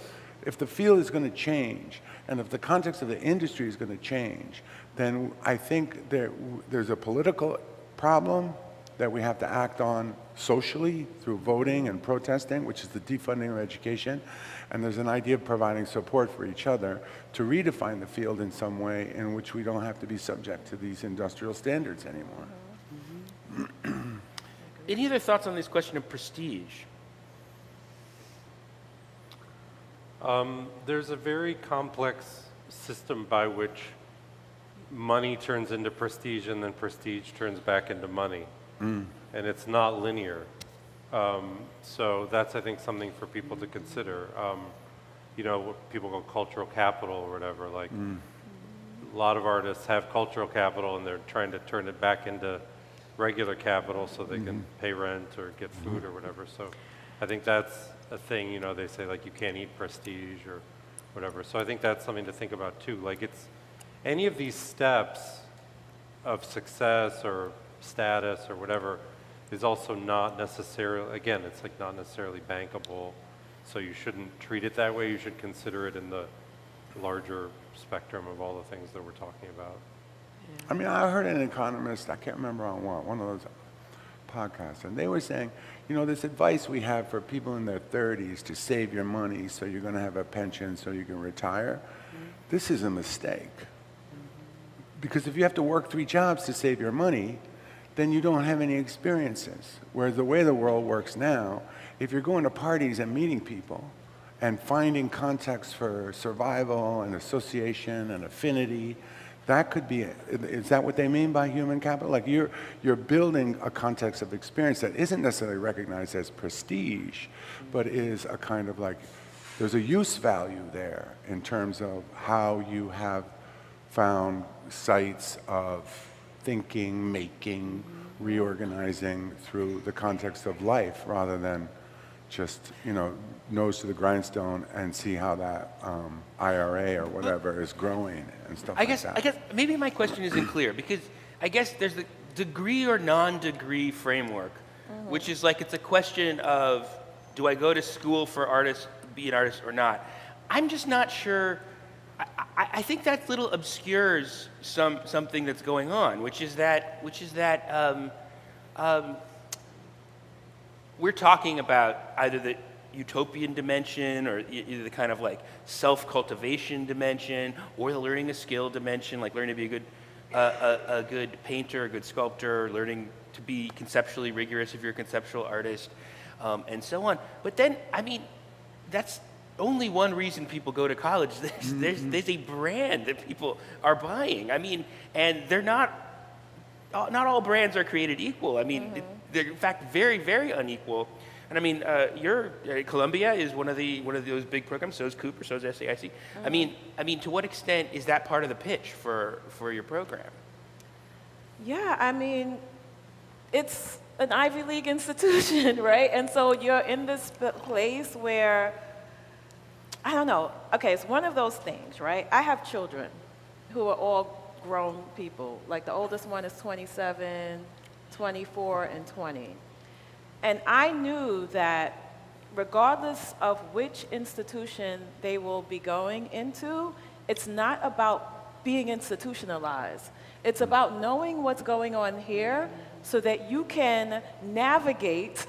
if the field is going to change, and if the context of the industry is going to change, then I think there's a political problem that we have to act on socially through voting and protesting, which is the defunding of education. And there's an idea of providing support for each other to redefine the field in some way in which we don't have to be subject to these industrial standards anymore. Any other thoughts on this question of prestige? There's a very complex system by which money turns into prestige and then prestige turns back into money. And it's not linear. So that's, I think, something for people to consider. What people call cultural capital or whatever. Like, a lot of artists have cultural capital and they're trying to turn it back into regular capital so they can pay rent or get food or whatever. So I think that's a thing, they say, like, you can't eat prestige or whatever. So I think that's something to think about, too. Like, it's any of these steps of success or status or whatever is also not necessarily, again, it's like not necessarily bankable, so you shouldn't treat it that way. You should consider it in the larger spectrum of all the things that we're talking about. I mean, I heard an economist, I can't remember on what, one of those podcasts, and they were saying, this advice we have for people in their 30s to save your money so you're going to have a pension so you can retire, this is a mistake. Because if you have to work 3 jobs to save your money, then you don't have any experiences. Whereas the way the world works now, if you're going to parties and meeting people and finding context for survival and association and affinity, that could be, is that what they mean by human capital? Like you're building a context of experience that isn't necessarily recognized as prestige, but is a kind of like, there's a use value there in terms of how you have found sites of thinking, making, reorganizing through the context of life rather than just, nose to the grindstone and see how that IRA or whatever is growing and stuff like that. I guess maybe my question isn't clear because I guess there's the degree or non-degree framework, which is like it's a question of do I go to school for artists, be an artist or not? I'm just not sure. I think that little obscures something that's going on, which is that we're talking about either the utopian dimension or either the kind of like self-cultivation dimension or the learning a skill dimension, like learning to be a good painter, a good sculptor, learning to be conceptually rigorous if you're a conceptual artist, and so on. But then, I mean, that's only one reason people go to college. There's a brand that people are buying. I mean, and they're not all brands are created equal. I mean, they're in fact very, very unequal. And I mean, Columbia is one of those big programs. So is Cooper. So is SAIC. I mean, to what extent is that part of the pitch for your program? Yeah, I mean, it's an Ivy League institution, right? And so you're in this place where, I don't know. Okay, it's one of those things, right? I have children who are all grown people. Like the oldest one is 27, 24, and 20. And I knew that regardless of which institution they will be going into, it's not about being institutionalized. It's about knowing what's going on here so that you can navigate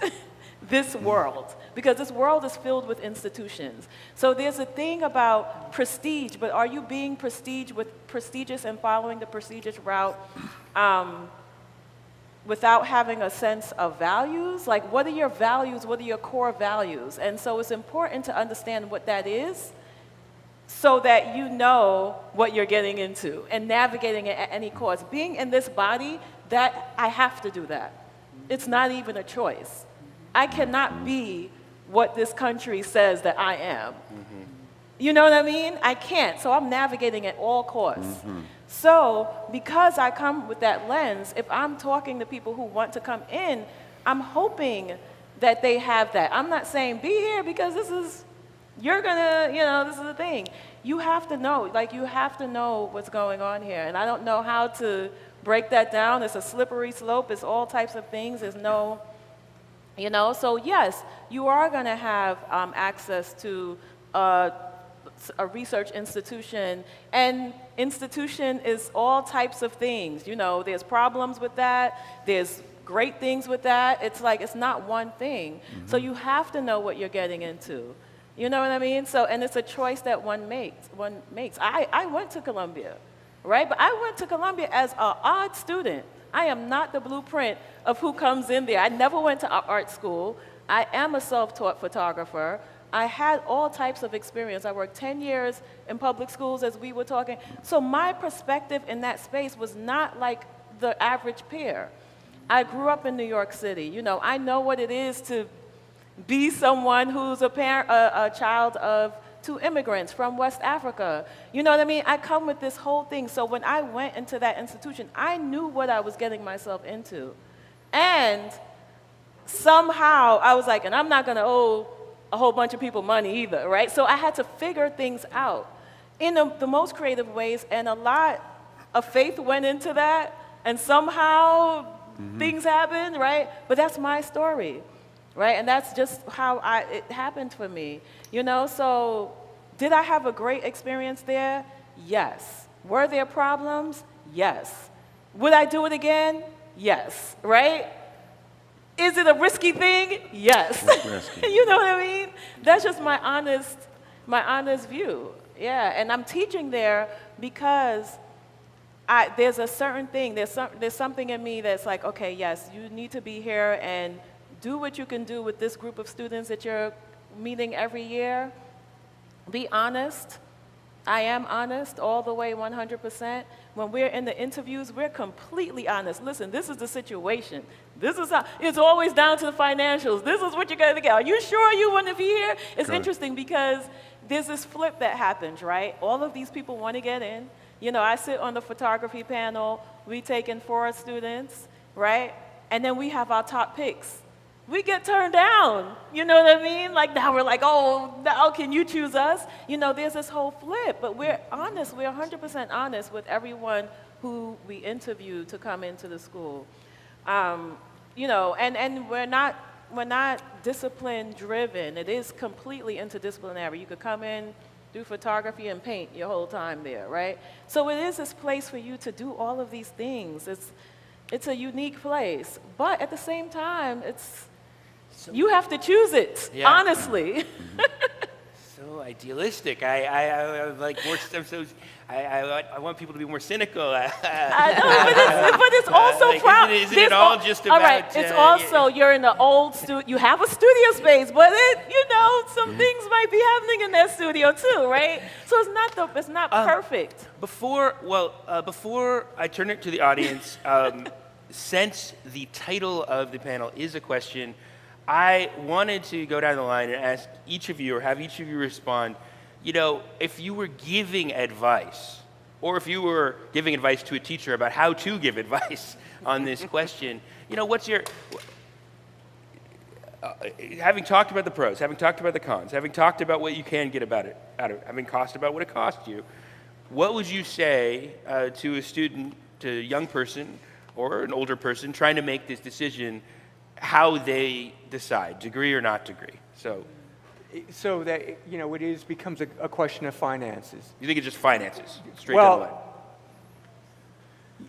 this world, because this world is filled with institutions. So there's a thing about prestige, but are you being prestigious and following the prestigious route without having a sense of values? Like, what are your values? What are your core values? And so it's important to understand what that is so that you know what you're getting into and navigating it at any cost. Being in this body, that I have to do that. It's not even a choice. I cannot be what this country says that I am. You know what I mean? I can't, so I'm navigating at all costs. So because I come with that lens, if I'm talking to people who want to come in, I'm hoping that they have that. I'm not saying be here because you're gonna, this is the thing. You have to know, you have to know what's going on here. And I don't know how to break that down. It's a slippery slope. It's all types of things. There's no, so yes, you are gonna have access to a research institution, and institution is all types of things. There's problems with that, there's great things with that. It's like, it's not one thing. So you have to know what you're getting into. You know what I mean? So, and it's a choice that one makes. I went to Columbia, right? But I went to Columbia as an odd student. I am not the blueprint of who comes in there. I never went to art school. I am a self-taught photographer. I had all types of experience. I worked 10 years in public schools, as we were talking. So my perspective in that space was not like the average peer. I grew up in New York City. I know what it is to be someone who's a child of 2 immigrants from West Africa. You know what I mean? I come with this whole thing. So when I went into that institution, I knew what I was getting myself into. And somehow I was like, and I'm not going to owe a whole bunch of people money either, right? So I had to figure things out in the most creative ways, and a lot of faith went into that, and somehow things happened, right? But that's my story, right? And that's just how it happened for me, So did I have a great experience there? Yes. Were there problems? Yes. Would I do it again? Yes, right? Is it a risky thing? Yes. You know what I mean? That's just my honest view. Yeah, and I'm teaching there because there's a certain thing, there's something in me that's like, okay, yes, you need to be here and do what you can do with this group of students that you're meeting every year. Be honest. I am honest all the way 100%. When we're in the interviews, we're completely honest. Listen, this is the situation. This is how, it's always down to the financials. This is what you're going to get. Are you sure you want to be here? It's interesting because there's this flip that happens, right? All of these people want to get in. I sit on the photography panel. We take in 4 students, right? and then we have our top picks. We get turned down, you know what I mean? Like now we're like, oh, now can you choose us? You know, there's this whole flip, but we're honest, we're 100% honest with everyone who we interview to come into the school. You know, and we're not discipline driven. It is completely interdisciplinary. You could come in, do photography and paint your whole time there, right? So it is this place for you to do all of these things. It's a unique place, but at the same time, you have to choose it, honestly. So idealistic. I like more. I want people to be more cynical. I know, but it's also like, proud. Isn't it all just about? All right, it's also you're in the old studio. You have a studio space, but you know some things might be happening in that studio too, right? So it's not perfect. Before I turn it to the audience, since the title of the panel is a question, I wanted to go down the line and ask each of you, or have each of you respond, you know, if you were giving advice, or if you were giving advice to a teacher about how to give advice on this question, you know, what's your, having talked about the pros, having talked about the cons, having talked about what you can get out of it, having talked about what it cost you, what would you say to a student, to a young person, or an older person trying to make this decision, how they decide, degree or not degree? So that, you know, becomes a question of finances. You think it's just finances, straight down the line?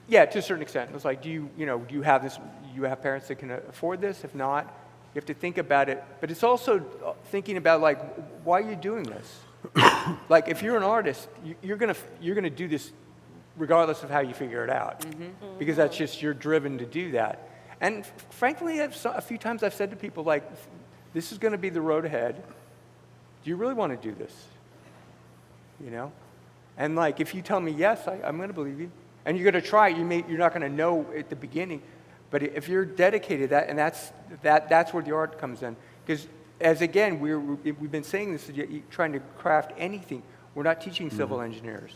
Yeah, to a certain extent. It's like, do you have this? You have parents that can afford this? If not, you have to think about it. But it's also thinking about, like, why are you doing this? Like, if you're an artist, you're gonna do this regardless of how you figure it out, because that's just, you're driven to do that. And frankly, a few times I've said to people, like, this is going to be the road ahead. Do you really want to do this? You know? And like, if you tell me yes, I'm going to believe you. And you're going to try it. You're not going to know at the beginning. But if you're dedicated, that's where the art comes in. Because as again, we've been saying this, trying to craft anything. We're not teaching civil engineers,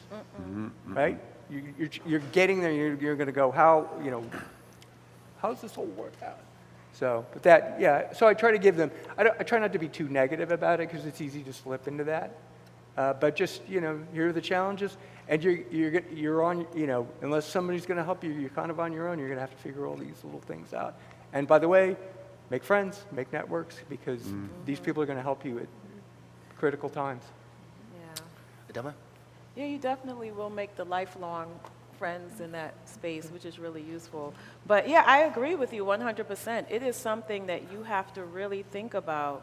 right? You're getting there. You're going to go, how does this all work out? So, so I try to give them, I try not to be too negative about it because it's easy to slip into that. But just, here are the challenges, and you're on, unless somebody's going to help you, you're kind of on your own. You're going to have to figure all these little things out. And by the way, make friends, make networks, because these people are going to help you at critical times. Yeah. Adama? Yeah, you definitely will make the lifelong friends in that space, which is really useful. But yeah, I agree with you 100%. It is something that you have to really think about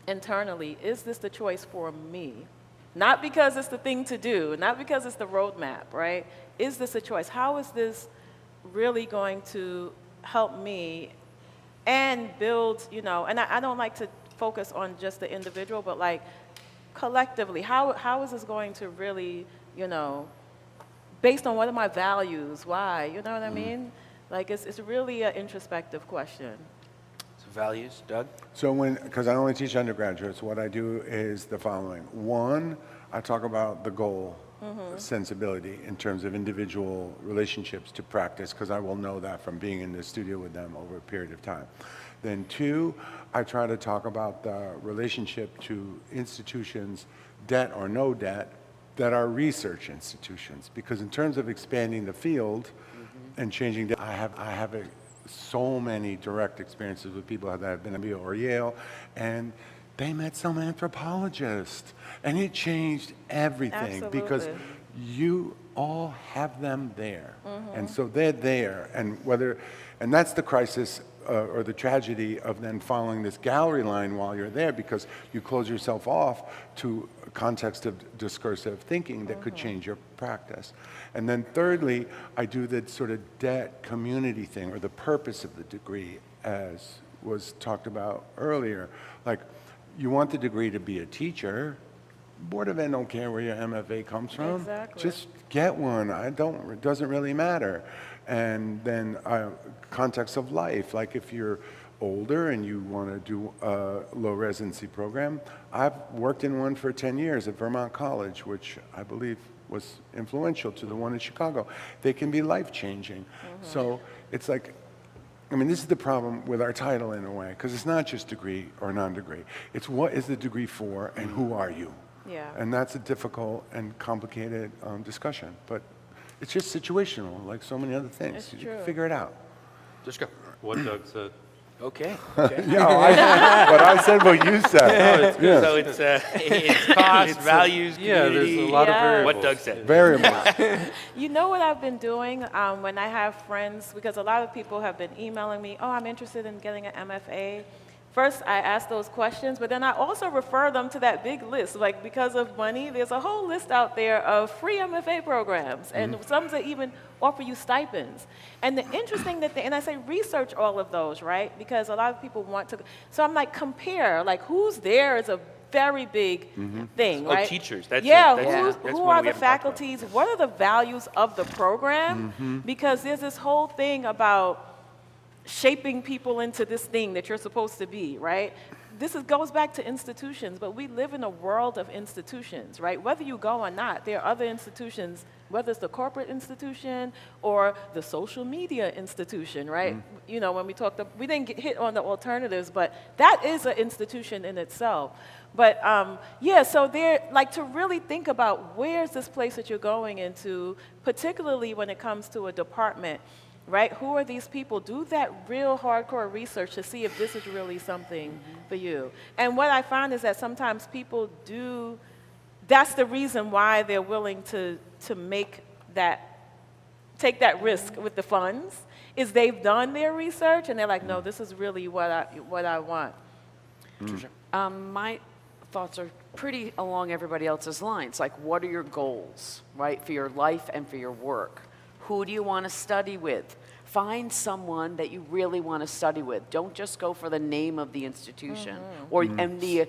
internally. Is this the choice for me? Not because it's the thing to do, not because it's the roadmap, right? Is this a choice? How is this really going to help me and build, and I don't like to focus on just the individual, but like collectively, how is this going to really, based on what are my values, why, you know what I mean? Like, it's really an introspective question. So values, Doug? So because I only teach undergraduates, what I do is the following. One, I talk about the goal sensibility in terms of individual relationships to practice, because I will know that from being in the studio with them over a period of time. Then two, I try to talk about the relationship to institutions, debt or no debt, that are research institutions, because in terms of expanding the field and changing, I have so many direct experiences with people that have been at MBA or Yale, and they met some anthropologist, and it changed everything. Absolutely. Because you all have them there, and so they're there, and that's the crisis or the tragedy of then following this gallery line while you're there, because you close yourself off to a context of discursive thinking that could change your practice. And then thirdly, I do the sort of debt community thing, or the purpose of the degree, as was talked about earlier. Like, you want the degree to be a teacher. Board of Ed don't care where your MFA comes from. Exactly. Just get one. It doesn't really matter. And then context of life, like if you're older and you want to do a low residency program, I've worked in one for 10 years at Vermont College, which I believe was influential to the one in Chicago. They can be life-changing. So it's like, I mean, this is the problem with our title in a way, because it's not just degree or non-degree. It's what is the degree for and who are you? Yeah. And that's a difficult and complicated discussion. But it's just situational, like so many other things. It's You true. figure it out. Just go. What Doug said. Okay. But I said what you said. Yeah. So it's cost, values, Yeah, community. there's a lot of Yeah. variables. What Doug said. Variables. You know what I've been doing when I have friends, because a lot of people have been emailing me, oh, I'm interested in getting an MFA. First, I ask those questions, but then I also refer them to that big list. Like, because of money, there's a whole list out there of free MFA programs, and some that even offer you stipends. And the interesting and I say research all of those, right? Because a lot of people want to, so I'm like, compare, like, who's there is a very big thing, right? Teachers. That's who one are we the haven't talked about. faculties? What are the values of the program? Because there's this whole thing about shaping people into this thing that you're supposed to be, right? Goes back to institutions, but we live in a world of institutions, right? Whether you go or not, there are other institutions, whether it's the corporate institution or the social media institution, right? You know, when we we didn't get hit on the alternatives, but that is an institution in itself. But yeah, so like to really think about where's this place that you're going into, particularly when it comes to a department, right? Who are these people? Do that real hardcore research to see if this is really something for you. And what I find is that sometimes people that's the reason why they're willing to take that risk with the funds, is they've done their research and they're like, no, this is really what I want. My thoughts are pretty along everybody else's lines. Like, what are your goals, right, for your life and for your work? Who do you want to study with? Find someone that you really want to study with. Don't just go for the name of the institution and the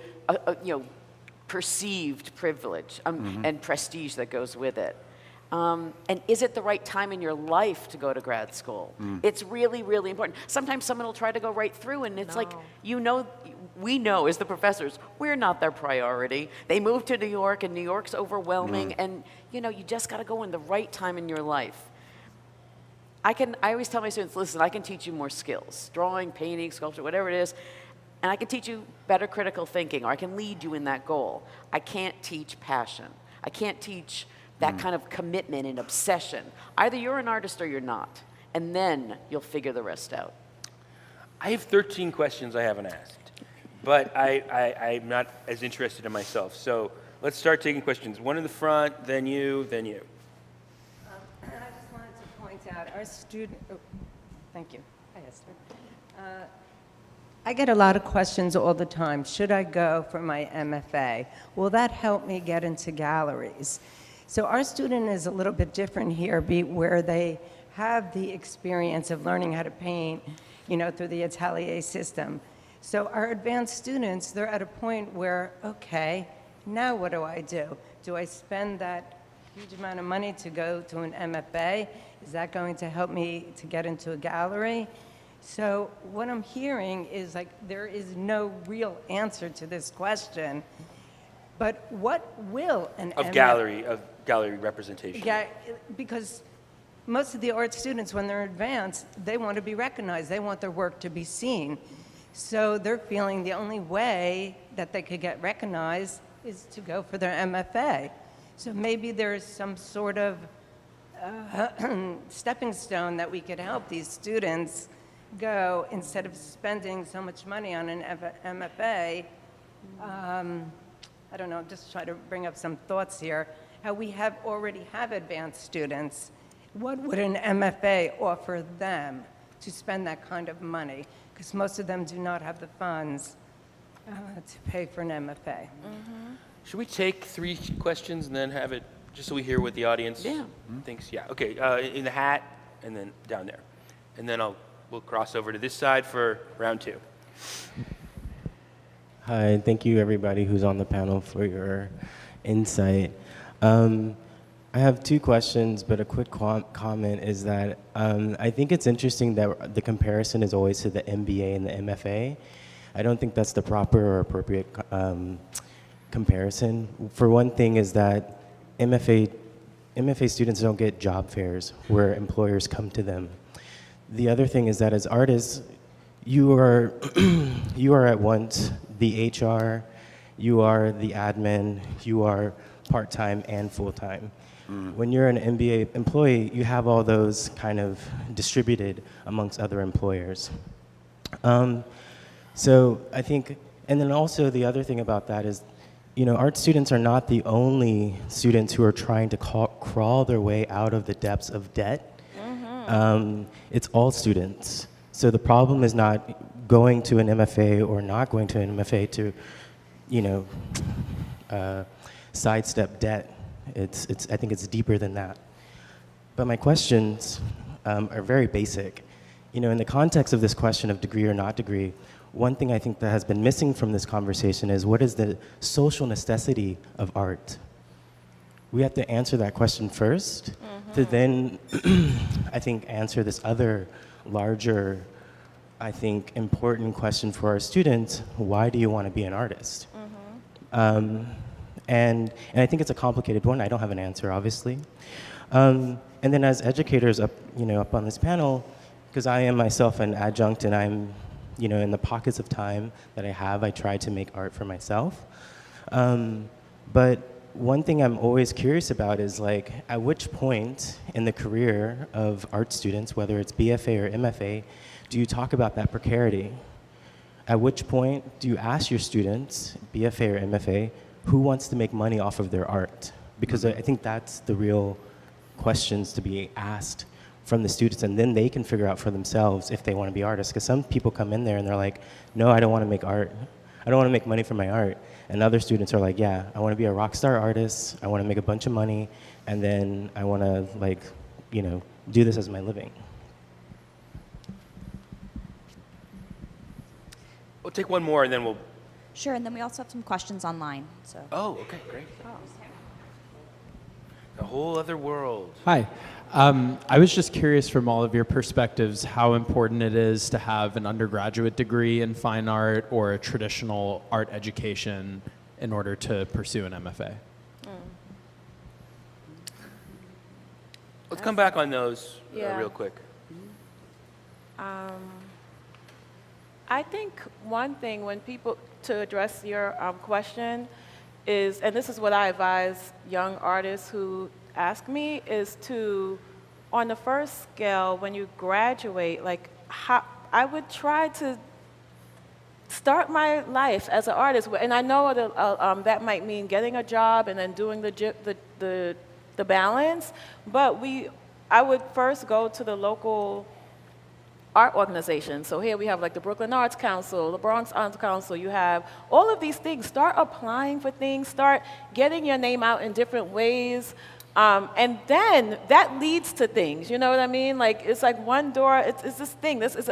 perceived privilege and prestige that goes with it. And is it the right time in your life to go to grad school? It's really, really important. Sometimes someone will try to go right through, and it's like, we know as the professors, we're not their priority. They moved to New York, and New York's overwhelming, and you just got to go in the right time in your life. I always tell my students, listen, I can teach you more skills, drawing, painting, sculpture, whatever it is, and I can teach you better critical thinking, or I can lead you in that goal. I can't teach passion. I can't teach that kind of commitment and obsession. Either you're an artist or you're not, and then you'll figure the rest out. I have 13 questions I haven't asked, but I'm not as interested in myself. So let's start taking questions. One in the front, then you, then you. I just wanted to point out, our student, thank you. Hi, Esther. I get a lot of questions all the time. Should I go for my MFA? Will that help me get into galleries? So our student is a little bit different here, where they have the experience of learning how to paint, through the atelier system. So our advanced students, they're at a point where, okay, now what do? Do I spend that huge amount of money to go to an MFA? Is that going to help me to get into a gallery? So what I'm hearing is like there is no real answer to this question. But what will an gallery representation? Yeah, because most of the art students, when they're advanced, they want to be recognized. They want their work to be seen. So they're feeling the only way that they could get recognized is to go for their MFA. So maybe there's some sort of stepping stone that we could help these students go instead of spending so much money on an MFA. I don't know, just try to bring up some thoughts here. How we already have advanced students. What would an MFA offer them to spend that kind of money? Because most of them do not have the funds to pay for an MFA. Should we take 3 questions and then have it, just so we hear what the audience thinks? Yeah, okay, in the hat and then down there. And then we'll cross over to this side for round 2. Hi, thank you everybody who's on the panel for your insight. I have 2 questions, but a quick comment is that I think it's interesting that the comparison is always to the MBA and the MFA. I don't think that's the proper or appropriate comparison. For one thing is that MFA students don't get job fairs where employers come to them. the other thing is that as artists, you are, you are at once the HR, you are the admin, you are part-time and full-time. When you're an MBA employee, you have all those kind of distributed amongst other employers. So I think, and then also the other thing about that is, you know, art students are not the only students who are trying to crawl their way out of the depths of debt. It's all students. So the problem is not going to an MFA or not going to an MFA to, you know, sidestep debt. I think it's deeper than that. But my questions are very basic. You know, in the context of this question of degree or not degree, one thing I think that has been missing from this conversation is what is the social necessity of art? We have to answer that question first to then, I think, answer this other larger, I think, important question for our students: why do you want to be an artist? And I think it's a complicated one. I don't have an answer, obviously. And then as educators up on this panel, because I am myself an adjunct and I'm, you know, in the pockets of time that I have, I try to make art for myself. But one thing I'm always curious about is, like, at which point in the career of art students, whether it's BFA or MFA, do you talk about that precarity? At which point do you ask your students, BFA or MFA, who wants to make money off of their art? Because I think that's the real questions to be asked from the students, and then they can figure out for themselves if they want to be artists. Because some people come in there and they're like, no, I don't want to make art. I don't want to make money from my art. And other students are like, yeah, I want to be a rock star artist. I want to make a bunch of money, and then I want to, like, you know, do this as my living. We'll take one more and then we'll... Sure, and then we also have some questions online. So. Oh, okay, great. A whole other world. Hi. I was just curious from all of your perspectives how important it is to have an undergraduate degree in fine art or a traditional art education in order to pursue an MFA. Let's come back on those real quick. I think one thing when people, to address your question, is, and this is what I advise young artists who ask me, is to, on the first scale, when you graduate, like, I would try to start my life as an artist. And I know that might mean getting a job and then doing the balance, but I would first go to the local art organizations. So here we have like the Brooklyn Arts Council, the Bronx Arts Council. You have all of these things. Start applying for things. Start getting your name out in different ways. And then that leads to things. You know what I mean? Like, it's like one door. It's this thing. This is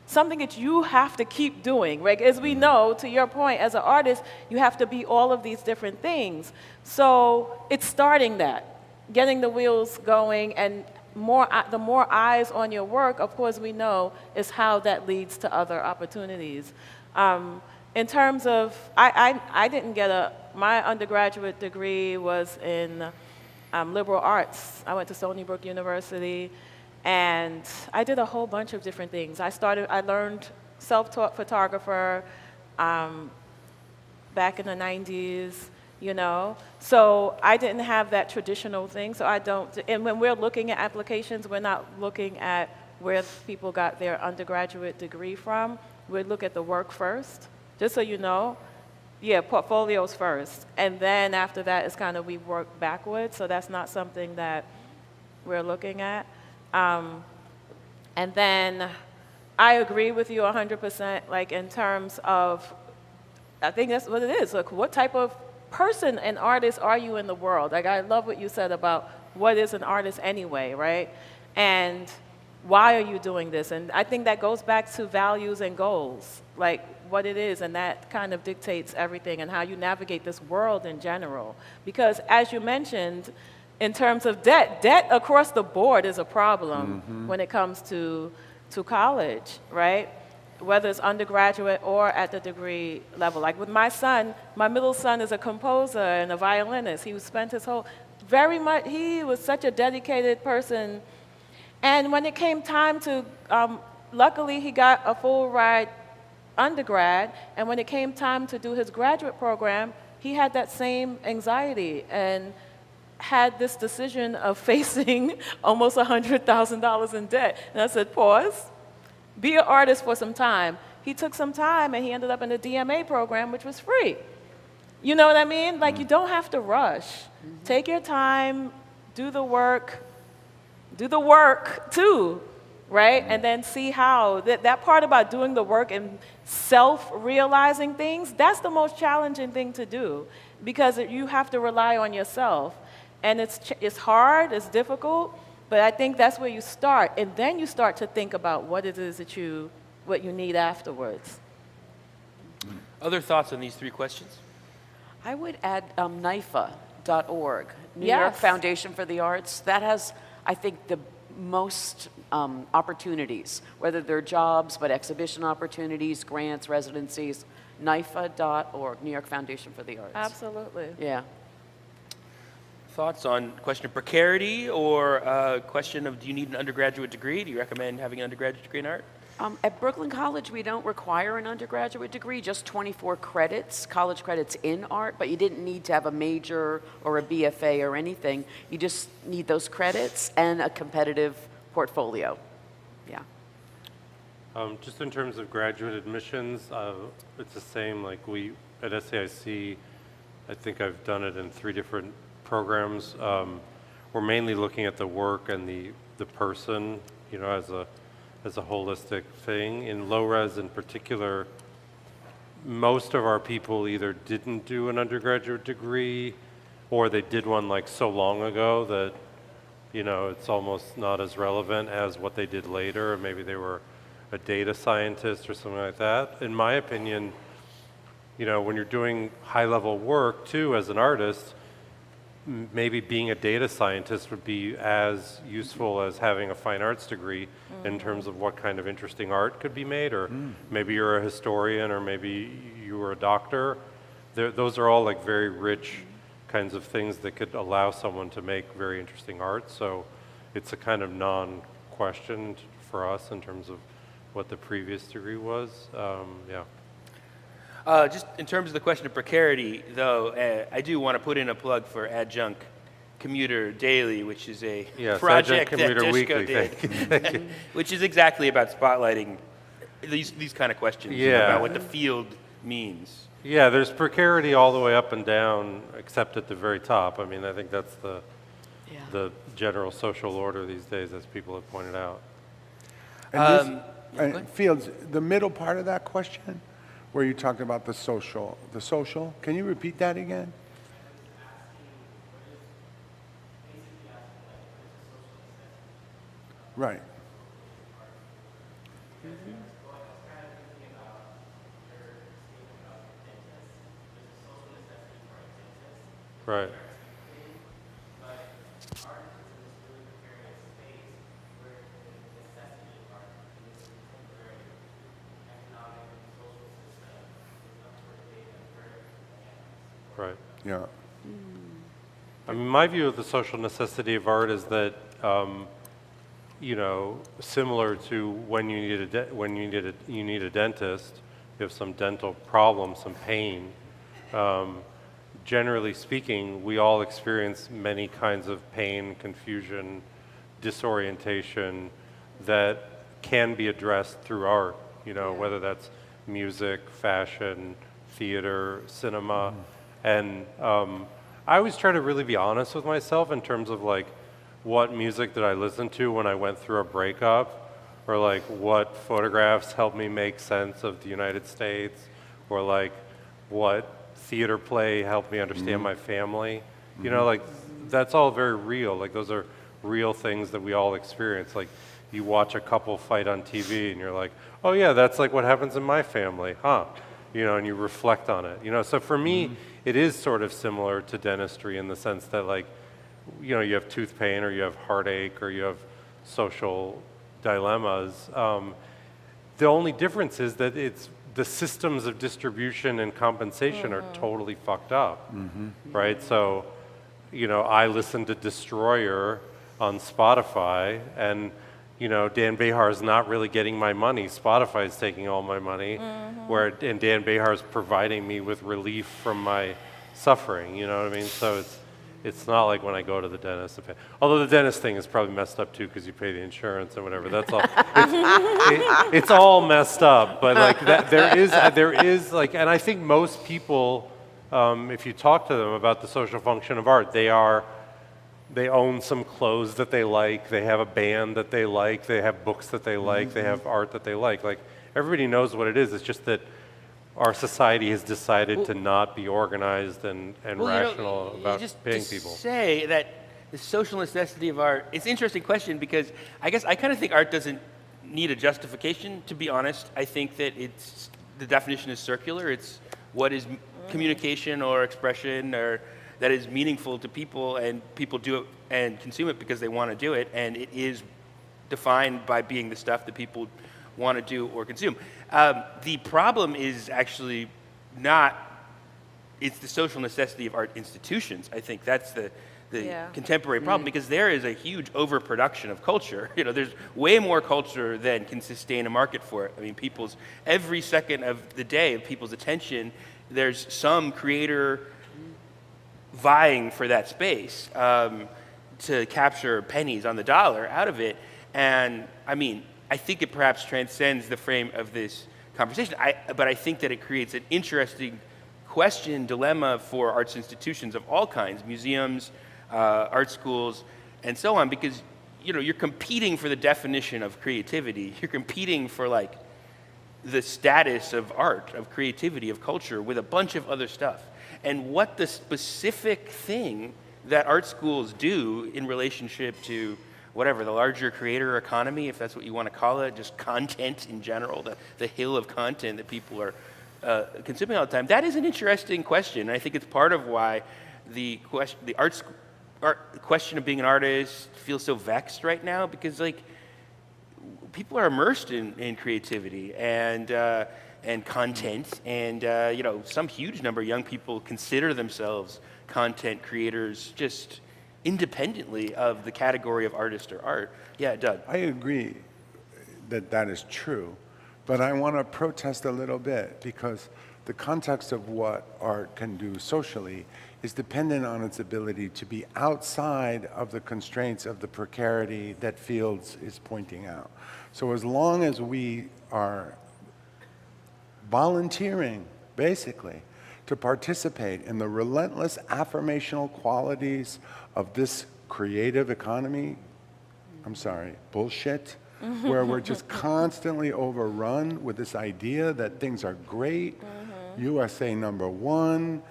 something that you have to keep doing, right? As we know, to your point, as an artist, you have to be all of these different things. So it's starting that, getting the wheels going, and the more eyes on your work, of course, we know, is how that leads to other opportunities. In terms of, I didn't get my undergraduate degree was in liberal arts. I went to Stony Brook University, and I did a whole bunch of different things. I learned self-taught photographer back in the 90s. You know, so I didn't have that traditional thing, so I don't, and when we're looking at applications, we're not looking at where people got their undergraduate degree from. We look at the work first, just so you know. Yeah, portfolios first, and then after that is kind of, we work backwards, so that's not something that we're looking at. And then I agree with you 100%, like, in terms of, I think that's what it is, like, what type of person and artist are you in the world? Like, I love what you said about what is an artist anyway, right? And why are you doing this? And I think that goes back to values and goals, like what it is, and that kind of dictates everything and how you navigate this world in general. Because as you mentioned, in terms of debt across the board is a problem when it comes to college, right? Whether it's undergraduate or at the degree level. Like with my son, my middle son is a composer and a violinist. He spent his whole, he was such a dedicated person. And when it came time to, luckily he got a full ride undergrad, and when it came time to do his graduate program, he had that same anxiety and had this decision of facing almost $100,000 in debt. And I said, pause, be an artist for some time. He took some time and he ended up in the DMA program, which was free. You know what I mean? Like, you don't have to rush. Take your time, do the work too, right? And then see how, that part about doing the work and self-realizing things, that's the most challenging thing to do, because you have to rely on yourself. And it's hard, it's difficult, but I think that's where you start. And then you start to think about what it is that what you need afterwards. Other thoughts on these three questions? I would add NYFA.org, New Yes. York Foundation for the Arts. That has, I think, the most opportunities, whether they're jobs, but exhibition opportunities, grants, residencies. NYFA.org, New York Foundation for the Arts. Absolutely. Yeah. Thoughts on question of precarity or question of do you need an undergraduate degree? Do you recommend having an undergraduate degree in art? At Brooklyn College, we don't require an undergraduate degree, just 24 credits, college credits in art, but you didn't need to have a major or a BFA or anything. You just need those credits and a competitive portfolio. Yeah. Just in terms of graduate admissions, it's the same. Like we at SAIC, I think I've done it in 3 different programs. We're mainly looking at the work and the person, you know, as a holistic thing. In low res in particular, most of our people either didn't do an undergraduate degree or they did one like so long ago that, you know, it's almost not as relevant as what they did later. Maybe they were a data scientist or something like that. In my opinion, you know, when you're doing high level work too as an artist, maybe being a data scientist would be as useful as having a fine arts degree in terms of what kind of interesting art could be made, or maybe you're a historian, or maybe you were a doctor. Those are all like very rich kinds of things that could allow someone to make very interesting art. So it's a kind of non-question for us in terms of what the previous degree was. Yeah. Just in terms of the question of precarity, though, I do want to put in a plug for Adjunct Commuter Daily, which is a project that Dushko did, which is exactly about spotlighting these kind of questions, you know, about what the field means. Yeah, there's precarity all the way up and down, except at the very top. I mean, I think that's the general social order these days, as people have pointed out. And Fields, the middle part of that question, where you talked about the social, can you repeat that again? Right. Right. Right. Yeah. I mean, my view of the social necessity of art is that, you know, similar to when you need a dentist, you have some dental problem, some pain. Generally speaking, we all experience many kinds of pain, confusion, disorientation that can be addressed through art. You know, whether that's music, fashion, theater, cinema. And I always try to really be honest with myself in terms of like what music did I listen to when I went through a breakup, or like what photographs helped me make sense of the United States, or like what theater play helped me understand my family. You know, like that's all very real. Like those are real things that we all experience. Like you watch a couple fight on TV and you're like, oh yeah, that's like what happens in my family, huh? You know, and you reflect on it. You know, so for me, it is sort of similar to dentistry in the sense that like, you know, you have tooth pain or you have heartache or you have social dilemmas. The only difference is that it's the systems of distribution and compensation are totally fucked up, right? So, you know, I listen to Destroyer on Spotify, and you know, Dan Behar is not really getting my money. Spotify is taking all my money, and Dan Behar is providing me with relief from my suffering. You know what I mean? So it's not like when I go to the dentist. Although the dentist thing is probably messed up too, because you pay the insurance and whatever. That's all. It's all messed up. But like that, there is like, and I think most people, if you talk to them about the social function of art, they own some clothes that they like. They have a band that they like. They have books that they like. They have art that they like. Like everybody knows what it is. It's just that our society has decided to not be organized and rational about paying people. Say that the social necessity of art, it's an interesting question because I guess I kind of think art doesn't need a justification, to be honest. I think that the definition is circular. It's what is communication or expression or that is meaningful to people, and people do it and consume it because they want to do it, and it is defined by being the stuff that people want to do or consume. The problem is actually not, it's the social necessity of art institutions. I think that's the contemporary problem, because there is a huge overproduction of culture. You know, there's way more culture than can sustain a market for it. I mean, every second of the day of people's attention, there's some creator vying for that space to capture pennies on the dollar out of it. And I mean, I think it perhaps transcends the frame of this conversation, but I think that it creates an interesting dilemma for arts institutions of all kinds, museums, art schools, and so on, because you know, you're competing for the definition of creativity. You're competing for like the status of art, of creativity, of culture with a bunch of other stuff. And what the specific thing that art schools do in relationship to whatever, the larger creator economy, if that's what you want to call it, just content in general, the hill of content that people are consuming all the time, that is an interesting question. And I think it's part of why the question of being an artist feels so vexed right now, because like people are immersed in creativity and content, and you know, some huge number of young people consider themselves content creators just independently of the category of artist or art. Yeah, Doug. I agree that that is true, but I want to protest a little bit, because the context of what art can do socially is dependent on its ability to be outside of the constraints of the precarity that Fields is pointing out. So as long as we are volunteering, basically, to participate in the relentless affirmational qualities of this creative economy, bullshit, where we're just constantly overrun with this idea that things are great, USA #1,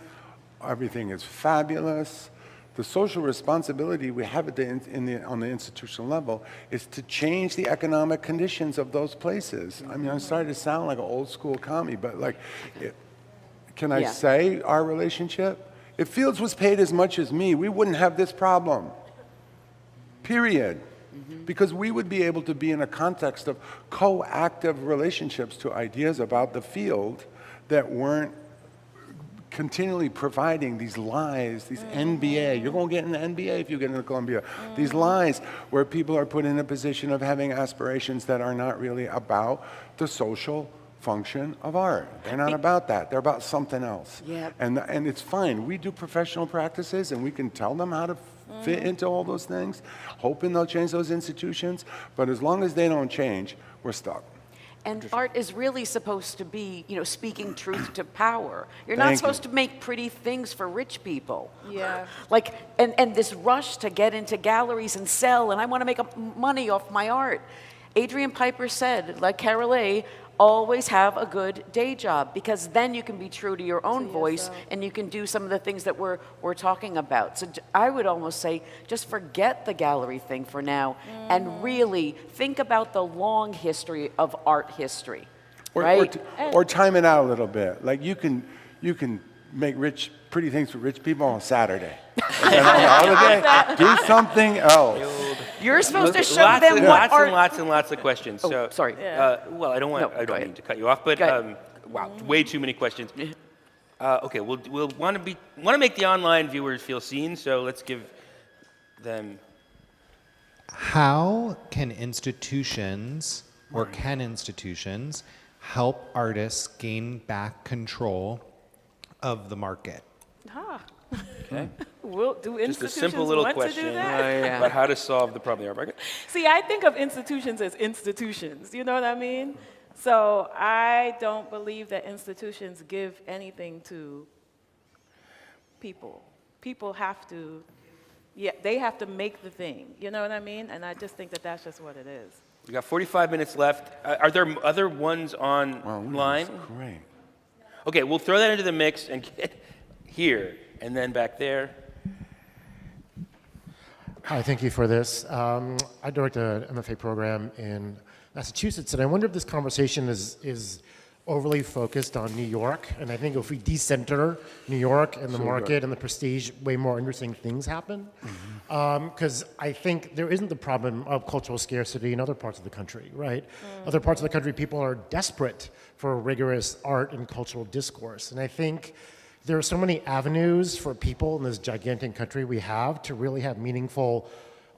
everything is fabulous. The social responsibility we have on the institutional level is to change the economic conditions of those places. I mean, I'm starting to sound like an old school commie, but like, can I say our relationship? If Fields was paid as much as me, we wouldn't have this problem, period. Because we would be able to be in a context of co-active relationships to ideas about the field that weren't continually providing these lies, these NBA. You're going to get in the NBA if you get into Columbia. These lies where people are put in a position of having aspirations that are not really about the social function of art. They're not about that. They're about something else. Yep. And it's fine. We do professional practices, and we can tell them how to fit into all those things, hoping they'll change those institutions. But as long as they don't change, we're stuck. And art is really supposed to be, you know, speaking truth to power. You're not supposed to make pretty things for rich people. Yeah. Like, and this rush to get into galleries and sell, and I want to make money off my art. Adrian Piper said, like Carol A., always have a good day job, because then you can be true to your own voice and you can do some of the things that we're talking about. So I would almost say just forget the gallery thing for now and really think about the long history of art history. Or time it out a little bit. Like you can make pretty things for rich people on Saturday. And then on the holiday, do something else. You're supposed to show them what art... Lots and lots of questions. Oh, so, sorry. Well, I don't mean to cut you off, but wow, way too many questions. Okay, we'll want to make the online viewers feel seen, so let's give them How can institutions, or can institutions, help artists gain back control of the market? Okay. Do Just a institutions simple little want question to do that? about how to solve the problem of the art market. See, I think of institutions as institutions, you know what I mean? So I don't believe that institutions give anything to people. People have to, they have to make the thing, you know what I mean? And I just think that that's just what it is. We got 45 minutes left. Are there other ones online? Great. Okay, we'll throw that into the mix and get here, and then back there. Hi, thank you for this. I direct an MFA program in Massachusetts, and I wonder if this conversation is overly focused on New York. And I think if we decenter New York and the market and the prestige, way more interesting things happen. Because I think there isn't the problem of cultural scarcity in other parts of the country, right? Other parts of the country, people are desperate for rigorous art and cultural discourse. And I think there are so many avenues for people in this gigantic country we have to really have meaningful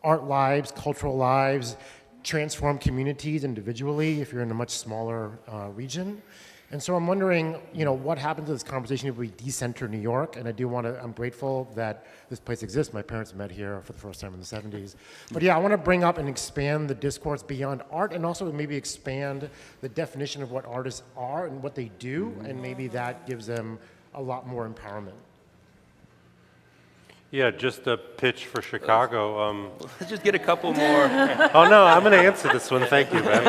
art lives, cultural lives, transform communities individually if you're in a much smaller region. And so I'm wondering, what happens to this conversation if we decenter New York? And I'm grateful that this place exists. My parents met here for the first time in the 70s. But yeah, I want to bring up and expand the discourse beyond art, and also maybe expand the definition of what artists are and what they do, and maybe that gives them a lot more empowerment. Yeah, just a pitch for Chicago. Let's just get a couple more. Oh no, I'm going to answer this one. Thank you, Ben.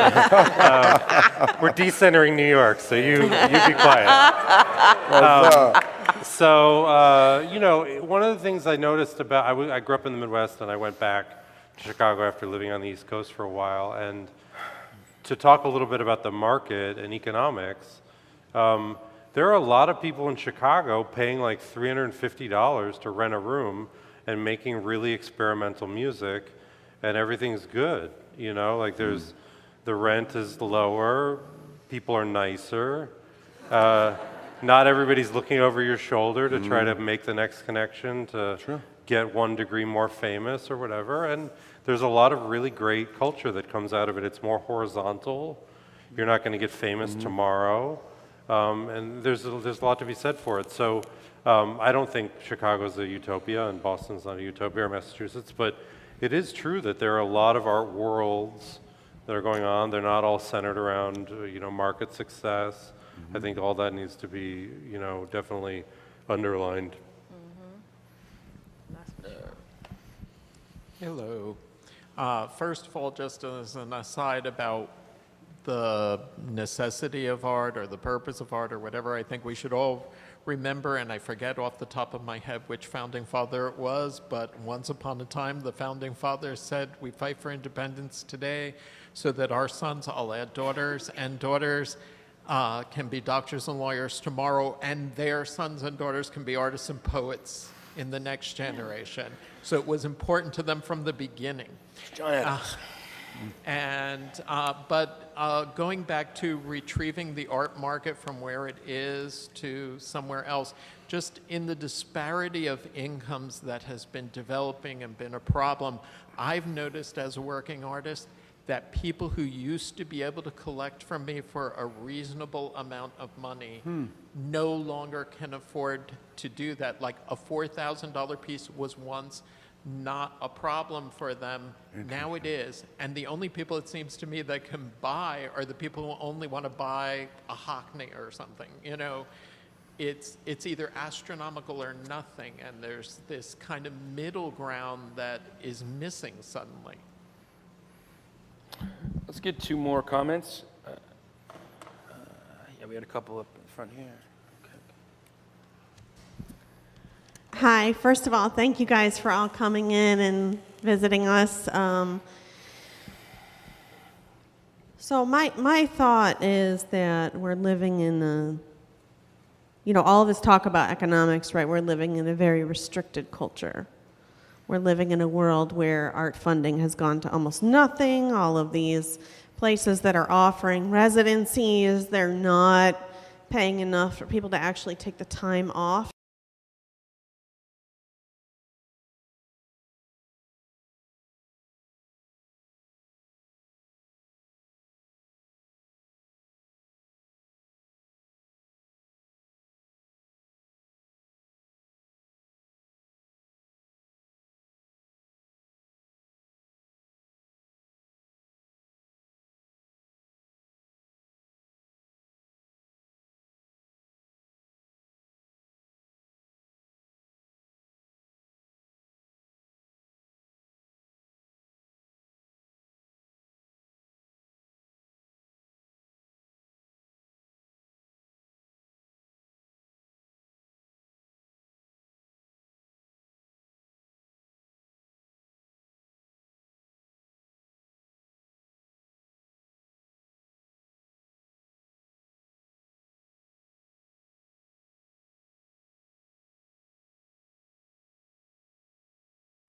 We're decentering New York, so you be quiet. One of the things I noticed about I grew up in the Midwest, and I went back to Chicago after living on the East Coast for a while, and to talk a little bit about the market and economics. There are a lot of people in Chicago paying like $350 to rent a room and making really experimental music, and everything's good. The rent is lower, people are nicer. Not everybody's looking over your shoulder to try to make the next connection to get 1 degree more famous or whatever. And there's a lot of really great culture that comes out of it. It's more horizontal. You're not going to get famous tomorrow. And there's a lot to be said for it. So I don't think Chicago's a utopia and Boston's not a utopia, or Massachusetts, but it is true that there are a lot of art worlds that are going on. They're not all centered around market success. I think all that needs to be definitely underlined. Hello. First of all, just as an aside about the necessity of art or the purpose of art or whatever, I think we should all remember, and I forget off the top of my head which founding father it was, but once upon a time the founding fathers said, we fight for independence today so that our sons, I'll add daughters, and daughters can be doctors and lawyers tomorrow, and their sons and daughters can be artists and poets in the next generation. So it was important to them from the beginning. But going back to retrieving the art market from where it is to somewhere else, just in the disparity of incomes that has been developing and been a problem, I've noticed as a working artist that people who used to be able to collect from me for a reasonable amount of money no longer can afford to do that. Like a $4,000 piece was once not a problem for them. Now it is. And the only people, it seems to me, that can buy are the people who only want to buy a Hockney or something. It's either astronomical or nothing, and there's this kind of middle ground that is missing suddenly. Let's get 2 more comments. We had a couple up in front here. Hi, first of all, thank you guys for all coming in and visiting us. So my thought is that we're living in all of this talk about economics, right? We're living in a very restricted culture. We're living in a world where art funding has gone to almost nothing. All of these places that are offering residencies, they're not paying enough for people to actually take the time off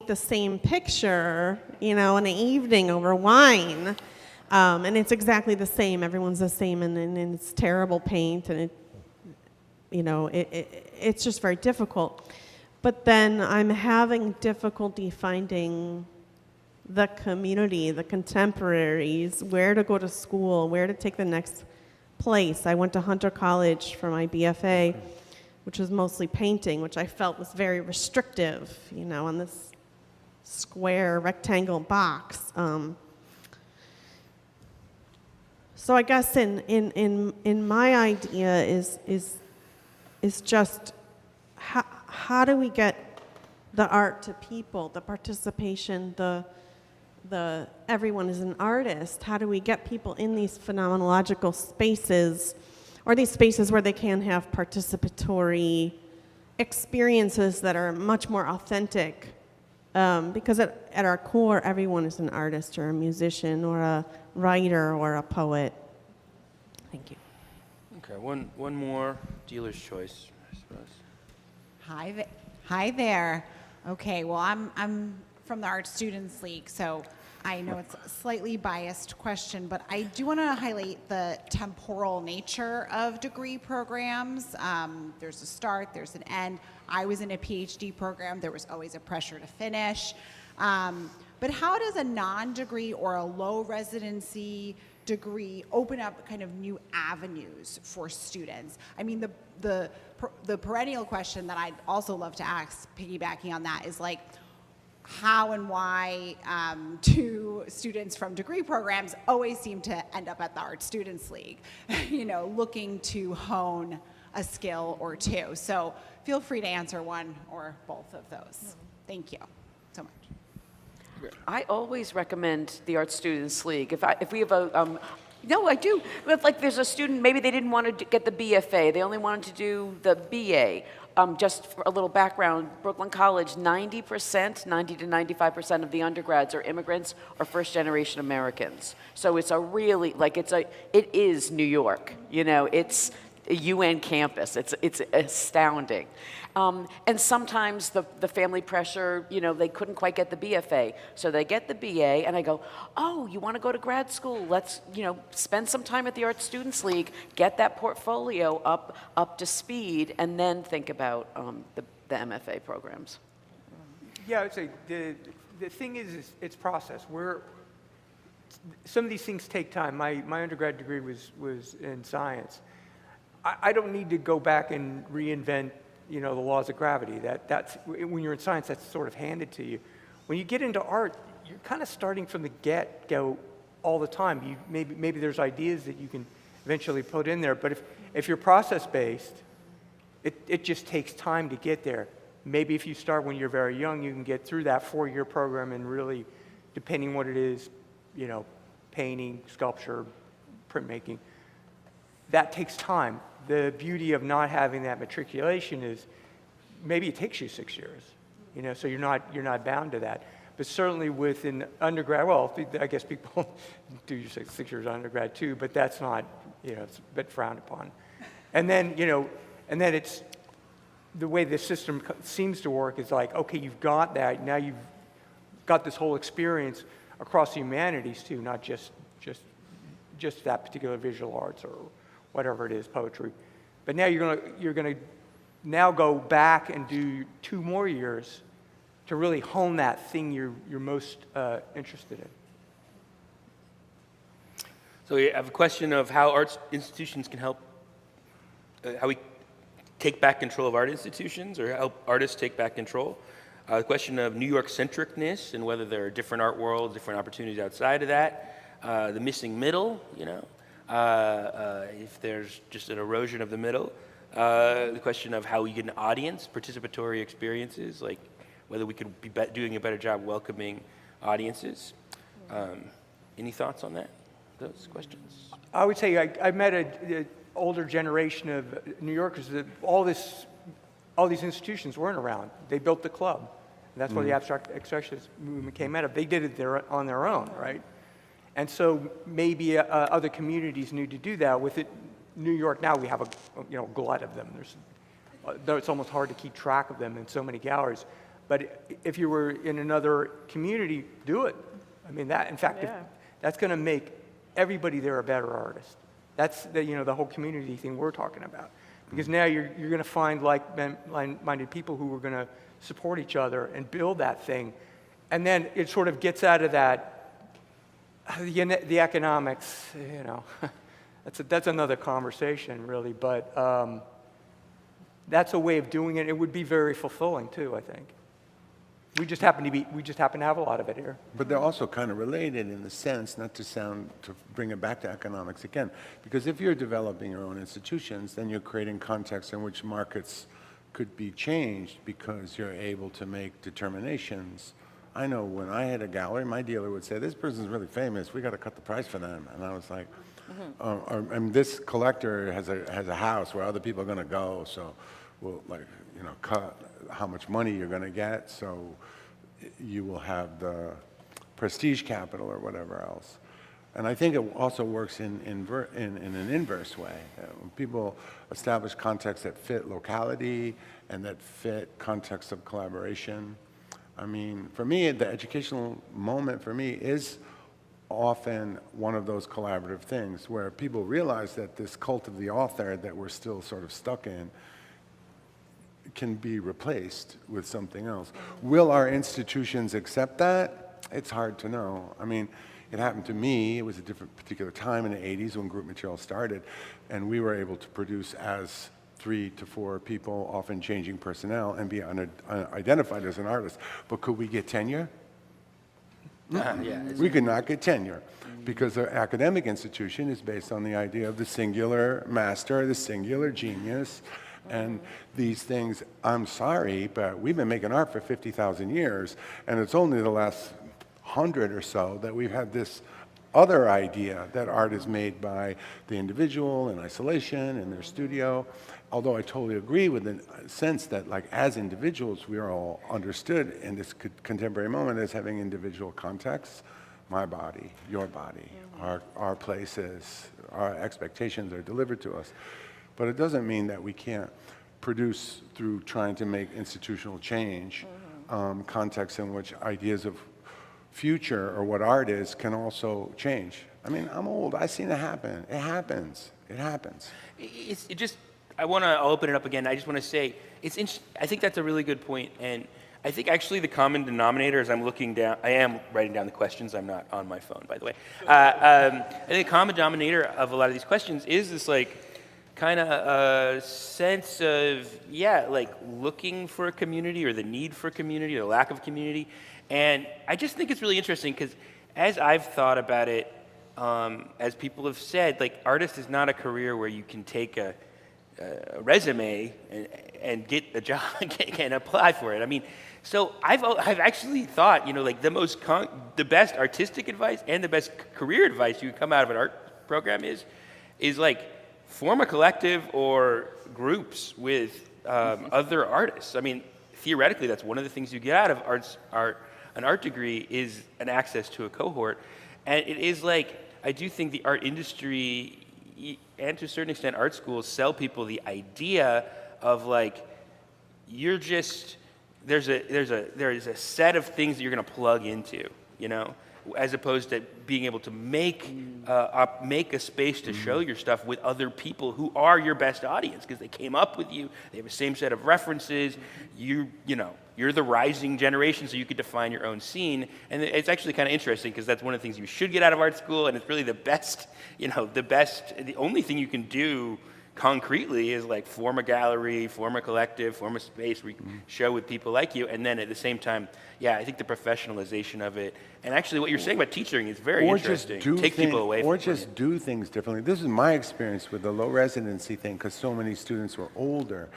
the same picture, in an evening over wine, and it's exactly the same. Everyone's the same, and it's terrible paint, and it's just very difficult. But then I'm having difficulty finding the community, the contemporaries, where to go to school, where to take the next place. I went to Hunter College for my BFA, which was mostly painting, which I felt was very restrictive, on this square rectangle box. So I guess in my idea is just how do we get the art to people, the participation, the everyone is an artist. How do we get people in these phenomenological spaces, or these spaces where they can have participatory experiences that are much more authentic? Because at our core, everyone is an artist or a musician or a writer or a poet. Thank you. Okay, one more dealer's choice, I suppose. Hi there. Okay, well, I'm from the Art Students League, so I know it's a slightly biased question, but I do want to highlight the temporal nature of degree programs. There's a start, there's an end. I was in a PhD program. There was always a pressure to finish. But how does a non-degree or a low residency degree open up kind of new avenues for students? I mean, the perennial question that I'd also love to ask, piggybacking on that, is like, how and why do students from degree programs always seem to end up at the Art Students League, looking to hone a skill or two? So feel free to answer one or both of those. Thank you so much. I always recommend the Art Students League. If we have a, no, I do. If, like, there's a student, maybe they didn't want to get the BFA, they only wanted to do the BA. Just for a little background, Brooklyn College, 90 to 95% of the undergrads are immigrants or first-generation Americans. So it's a really, it is New York. It's a UN campus. It's astounding. And sometimes the family pressure, they couldn't quite get the BFA. So they get the BA, and I go, oh, you want to go to grad school? Let's, spend some time at the Art Students League, get that portfolio up to speed, and then think about the MFA programs. Yeah, I would say the thing is it's process. Some of these things take time. My undergrad degree was in science. I don't need to go back and reinvent the laws of gravity. That's when you're in science, that's sort of handed to you. When you get into art, you're kind of starting from the get-go all the time. Maybe there's ideas that you can eventually put in there, but if you're process-based, it just takes time to get there. Maybe if you start when you're very young, you can get through that 4-year program and really, depending what it is, painting, sculpture, printmaking, that takes time. The beauty of not having that matriculation is maybe it takes you 6 years, so you're not bound to that. But certainly with an undergrad, well, I guess people do 6 years undergrad too, but that's not, it's a bit frowned upon. And then, and then it's the way the system seems to work is like, okay, you've got that, now you've got this whole experience across the humanities too, not just that particular visual arts or whatever it is, poetry. But now you're gonna now go back and do 2 more years to really hone that thing you're most interested in. So we have a question of how arts institutions can help, how we take back control of art institutions or help artists take back control. The question of New York-centricness and whether there are different art worlds, different opportunities outside of that. The missing middle, if there's just an erosion of the middle. The question of how we get an audience, participatory experiences, like whether we could be doing a better job welcoming audiences. Any thoughts on that, those questions? I would say I met an older generation of New Yorkers that all these institutions weren't around. They built the club. And that's where the abstract expressionist movement came out of. They did it on their own, right? And so maybe other communities need to do that. With New York now, we have a glut of them. It's almost hard to keep track of them in so many galleries. But if you were in another community, do it. I mean, that, in fact, that's going to make everybody there a better artist. That's the whole community thing we're talking about. Because now you're going to find like-minded people who are going to support each other and build that thing. And then it sort of gets out of that, the economics, that's another conversation, really. But that's a way of doing it. It would be very fulfilling, too, I think. We just happen to have a lot of it here. But they're also kind of related in the sense, to bring it back to economics again, because if you're developing your own institutions, then you're creating contexts in which markets could be changed because you're able to make determinations. I know when I had a gallery, my dealer would say, this person's really famous, we got to cut the price for them. And I was like, and this collector has a house where other people are going to go, so we'll cut how much money you're going to get, so you will have the prestige capital or whatever else. And I think it also works in an inverse way. When people establish contexts that fit locality and that fit contexts of collaboration. I mean, for me, the educational moment for me is often one of those collaborative things where people realize that this cult of the author that we're still sort of stuck in can be replaced with something else. Will our institutions accept that? It's hard to know. I mean, it happened to me. It was a different particular time in the 80s when group material started, and we were able to produce as 3 to 4 people, often changing personnel, and be identified as an artist. But could we get tenure? We could not get tenure because our academic institution is based on the idea of the singular master, the singular genius, and these things. I'm sorry, but we've been making art for 50,000 years, and it's only the last 100 or so that we've had this other idea that art is made by the individual in isolation in their studio. Although I totally agree with the sense that, like, as individuals, we are all understood in this contemporary moment as having individual contexts. My body, your body, our places, our expectations are delivered to us. But it doesn't mean that we can't produce through trying to make institutional change contexts in which ideas of future or what art is can also change. I mean, I'm old. I've seen it happen. It happens. It happens. I want to open it up again. I just want to say, I think that's a really good point. And I think actually the common denominator, as I'm looking down, I am writing down the questions. I'm not on my phone, by the way. I think the common denominator of a lot of these questions is this, like, kind of sense of, like looking for a community or the need for community or the lack of community. And I just think it's really interesting because as I've thought about it, as people have said, like, artist is not a career where you can take a resume and get a job and apply for it. I mean, so I've actually thought, like the best artistic advice and the best career advice you can come out of an art program is like form a collective or groups with other artists. I mean, theoretically, that's one of the things you get out of an art degree is an access to a cohort. And it is like, I do think the art industry and to a certain extent art schools sell people the idea of, like, there is a set of things that you're going to plug into, as opposed to being able to make a space to show your stuff with other people who are your best audience because they came up with you, they have the same set of references, you're the rising generation, so you could define your own scene. And it's actually kind of interesting because that's one of the things you should get out of art school, and it's really the only thing you can do concretely is like form a gallery, form a collective, form a space where you can show with people like you, and then at the same time, I think the professionalization of it, and actually what you're saying about teaching is very interesting. Take people away from it. Or just do things differently. This is my experience with the low residency thing because so many students were older.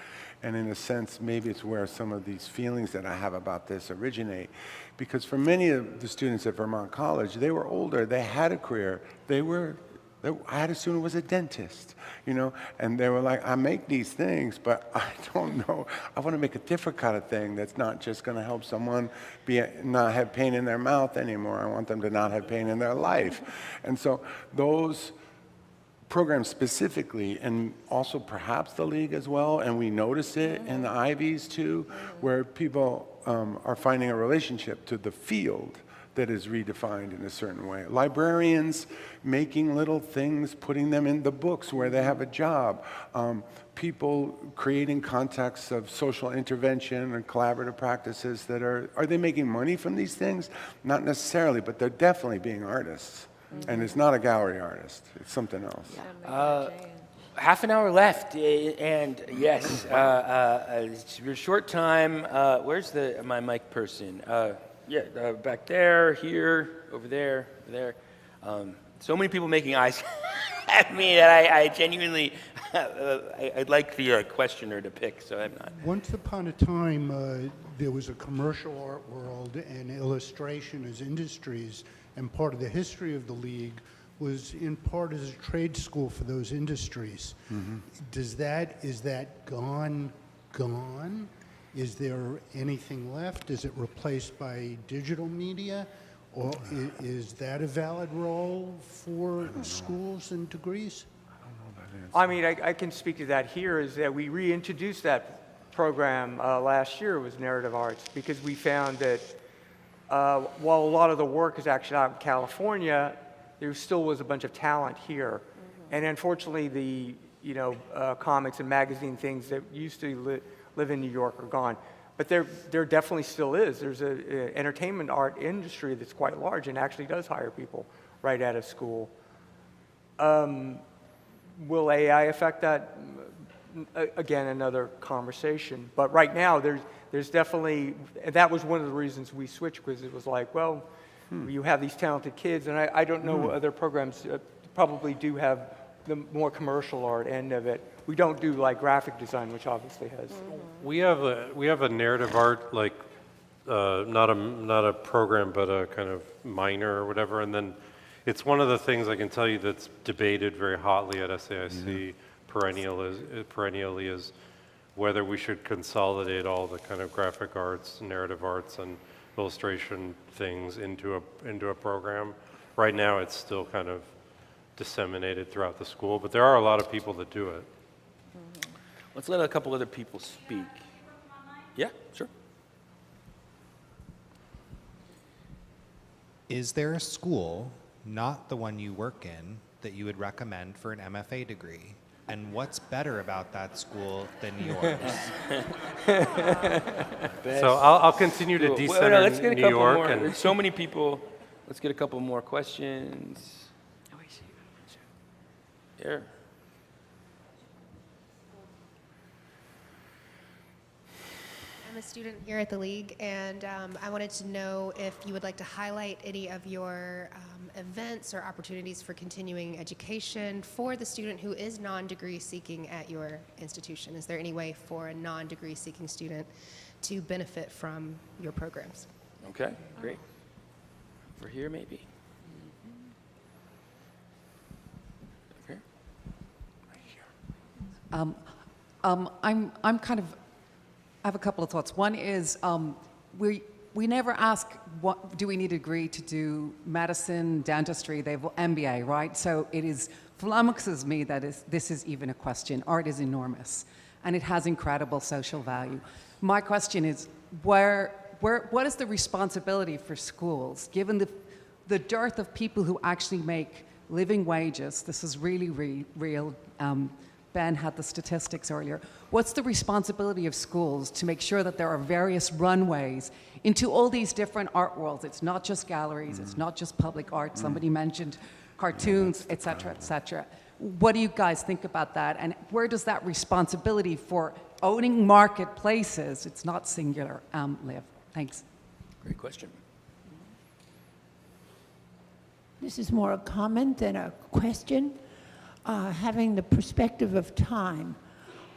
And in a sense, maybe it's where some of these feelings that I have about this originate. Because for many of the students at Vermont College, they were older, they had a career, I had a student who was a dentist, and they were like, I make these things, but I don't know, I want to make a different kind of thing that's not just going to help someone not have pain in their mouth anymore. I want them to not have pain in their life. And so those program specifically, and also perhaps the league as well, and we notice it in the Ivies too, where people are finding a relationship to the field that is redefined in a certain way. Librarians making little things, putting them in the books where they have a job. People creating contexts of social intervention and collaborative practices that are they making money from these things? Not necessarily, but they're definitely being artists. And it's not a gallery artist, it's something else. Half an hour left, and yes, it's a short time. Where's my mic person? Back there, here, over there, over there. So many people making eyes at me that I genuinely, I'd like the questioner to pick, so I'm not. Once upon a time, there was a commercial art world and illustration as industries, and part of the history of the league was in part as a trade school for those industries. Is that gone? Is there anything left? Is it replaced by digital media? Or is that a valid role for schools and degrees? I mean, I can speak to that here, is that we reintroduced that program last year, was narrative arts, because we found that while a lot of the work is actually out in California, there still was a bunch of talent here. And unfortunately, the comics and magazine things that used to live in New York are gone. But there definitely still is. There's an entertainment art industry that's quite large and actually does hire people right out of school. Will AI affect that? Again, another conversation. But right now, there's definitely, that was one of the reasons we switched, because it was like, well, you have these talented kids, and I don't know other programs probably do have the more commercial art end of it. We don't do like graphic design, which obviously has. We have a narrative art, like not a program, but a kind of minor or whatever. And then it's one of the things I can tell you that's debated very hotly at SAIC perennially is whether we should consolidate all the kind of graphic arts, narrative arts, and illustration things into a program. Right now, it's still kind of disseminated throughout the school, but there are a lot of people that do it. Let's let a couple other people speak. Yeah, sure. Is there a school, not the one you work in, that you would recommend for an MFA degree? And what's better about that school than yours? So I'll continue to decenter New York. More. There's so many people. Let's get a couple more questions. Here. I'm a student here at the League, and I wanted to know if you would like to highlight any of your events or opportunities for continuing education for the student who is non-degree seeking at your institution. Is there any way for a non-degree seeking student to benefit from your programs? Okay, great. Over here, maybe. Over here. I'm kind of, I have a couple of thoughts. One is we never ask, what do we need a degree to do medicine, dentistry, they have MBA, right? So it flummoxes me that this is even a question. Art is enormous, and it has incredible social value. My question is, what is the responsibility for schools, given the dearth of people who actually make living wages? This is really real. Ben had the statistics earlier. What's the responsibility of schools to make sure that there are various runways into all these different art worlds? It's not just galleries, it's not just public art. Somebody mentioned cartoons, et cetera, et cetera. What do you guys think about that? And where does that responsibility for owning marketplaces, it's not singular, live? Thanks. Great question. This is more a comment than a question. Having the perspective of time,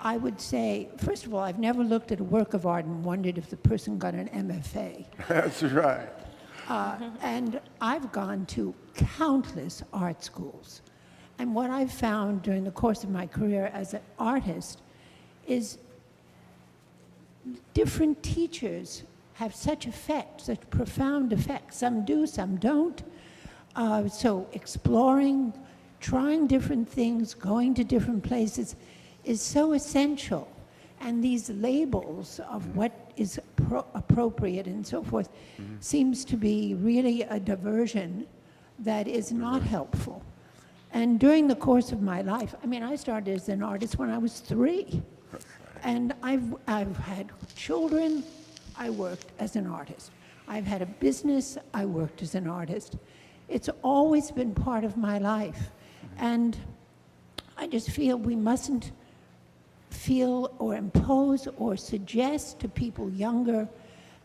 I would say, first of all, I've never looked at a work of art and wondered if the person got an MFA. That's right. And I've gone to countless art schools. And what I've found during the course of my career as an artist is different teachers have such effect, such profound effect. Some do, some don't. So exploring, trying different things, going to different places is so essential. And these labels of what is appropriate and so forth seems to be really a diversion that is not helpful. And during the course of my life, I mean, I started as an artist when I was 3. And I've had children, I worked as an artist. I've had a business, I worked as an artist. It's always been part of my life. And I just feel we mustn't feel or impose or suggest to people younger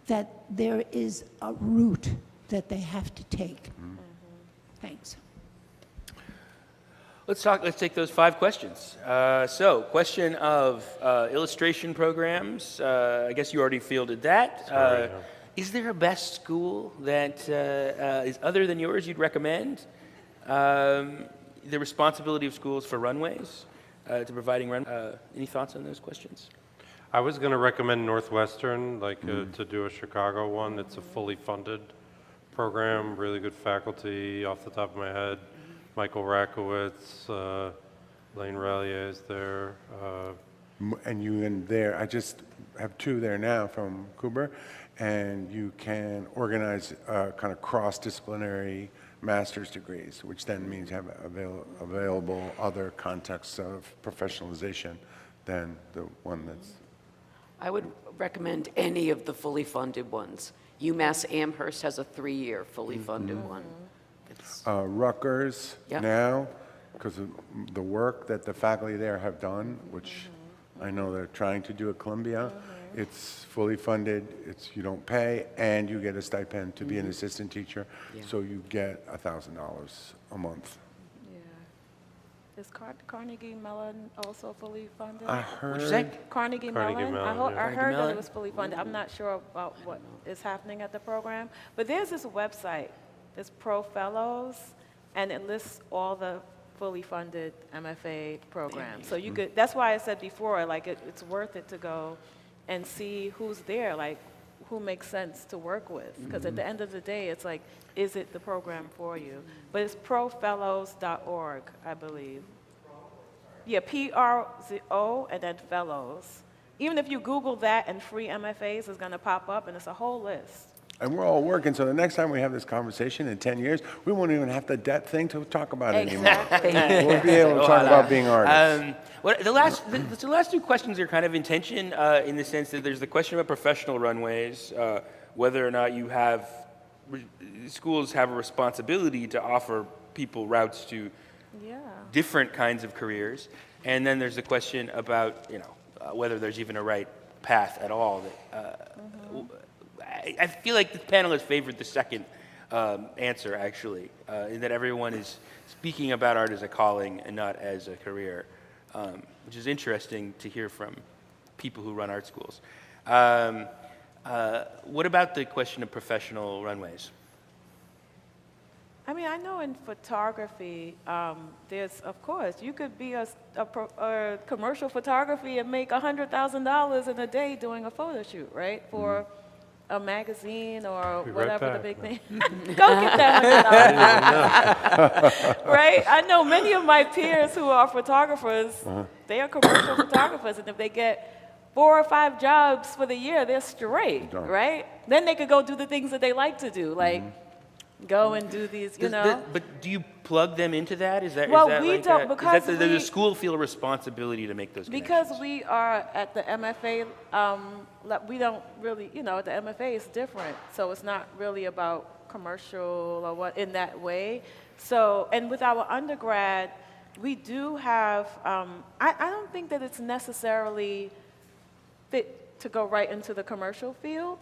that there is a route that they have to take. Thanks. Let's take those 5 questions. So, question of illustration programs. I guess you already fielded that. Is there a best school that is other than yours you'd recommend? The responsibility of schools for runways, to providing any thoughts on those questions? I was going to recommend Northwestern, to do a Chicago one. It's a fully funded program, really good faculty off the top of my head. Michael Rakowitz, Lane Rallier is there. And you in there, I just have 2 there now from Cooper, and you can organize kind of cross-disciplinary master's degrees, which then means have available other contexts of professionalization than the one that's... I would recommend any of the fully funded ones. UMass Amherst has a 3-year fully funded one. Rutgers now, because of the work that the faculty there have done, which I know they're trying to do at Columbia. It's fully funded, you don't pay, and you get a stipend to be an assistant teacher, so you get $1,000 a month. Is Carnegie Mellon also fully funded? I heard. What'd you say? Carnegie Mellon. I heard that it was fully funded. I'm not sure about what is happening at the program, but there's this website. It's Pro Fellows, and it lists all the fully funded MFA programs. So you could. That's why I said before, like it's worth it to go and see who's there, like who makes sense to work with. Because at the end of the day, it's like, is it the program for you? But it's profellows.org, I believe. Yeah, P-R-O and then fellows. Even if you Google that and free MFAs, it's going to pop up, and it's a whole list. And we're all working, so the next time we have this conversation in 10 years, we won't even have the debt thing to talk about anymore. We'll be able to talk about being artists. The last 2 questions are kind of in tension in the sense that there's the question about professional runways, whether or not you have, schools have a responsibility to offer people routes to different kinds of careers. And then there's the question about, whether there's even a right path at all. I feel like the panelists favored the second answer, actually, in that everyone is speaking about art as a calling and not as a career, which is interesting to hear from people who run art schools. What about the question of professional runways? I mean, I know in photography, there's, of course, you could be a commercial photography and make $100,000 in a day doing a photo shoot, right? For a magazine or whatever the big thing. Go get that $100,000. Right? I know many of my peers who are photographers, they are commercial photographers, and if they get 4 or 5 jobs for the year, they're straight, right? Then they could go do the things that they like to do, like go and do these, But do you plug them into that? Is that we don't, because does the school feel a responsibility to make those connections? Because we are at the MFA, we don't really, at the MFA it's different. So it's not really about commercial or what in that way. So, and with our undergrad, we do have, I don't think that it's necessarily fit to go right into the commercial field,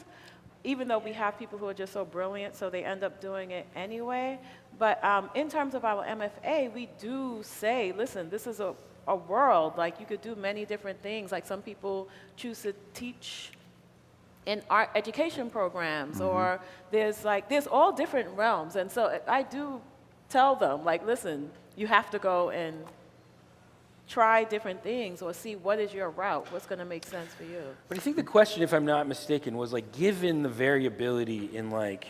even though we have people who are just so brilliant, so they end up doing it anyway. But in terms of our MFA, we do say, listen, this is a world. Like, you could do many different things. Like, some people choose to teach in art education programs, or there's all different realms. And so I do tell them, like, listen, you have to go and try different things or see what is your route, what's going to make sense for you. But I think the question, if I'm not mistaken, was like, given the variability in like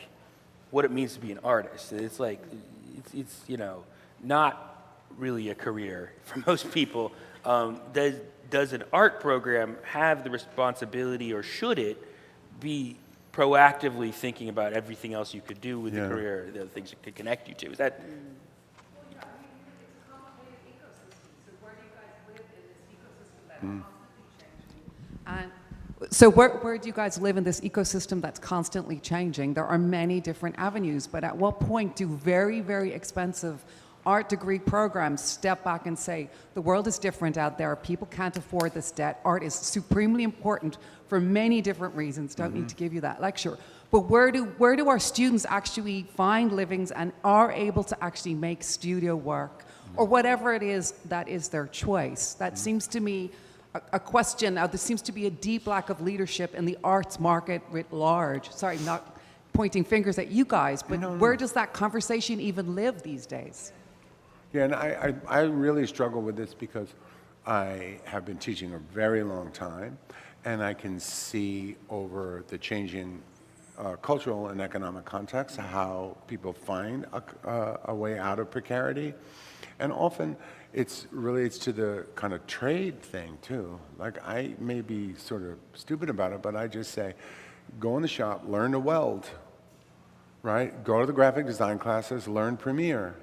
what it means to be an artist, it's like, it's not really a career for most people. Does an art program have the responsibility, or should it be proactively thinking about everything else you could do with the career, the things it could connect you to? Is that? And so where do you guys live in this ecosystem that's constantly changing? There are many different avenues, but at what point do very, very expensive art degree programs step back and say, the world is different out there, people can't afford this debt, art is supremely important for many different reasons, don't need to give you that lecture. But where do our students actually find livings and are able to actually make studio work, or whatever it is that is their choice? That seems to me a question. Now, there seems to be a deep lack of leadership in the arts market writ large. Sorry, I'm not pointing fingers at you guys, but where does that conversation even live these days? Yeah, and I really struggle with this because I have been teaching a very long time, and I can see over the changing cultural and economic context how people find a way out of precarity. And often it relates to the kind of trade thing too. Like, I may be sort of stupid about it, but I just say, go in the shop, learn to weld, right? Go to the graphic design classes, learn Premiere.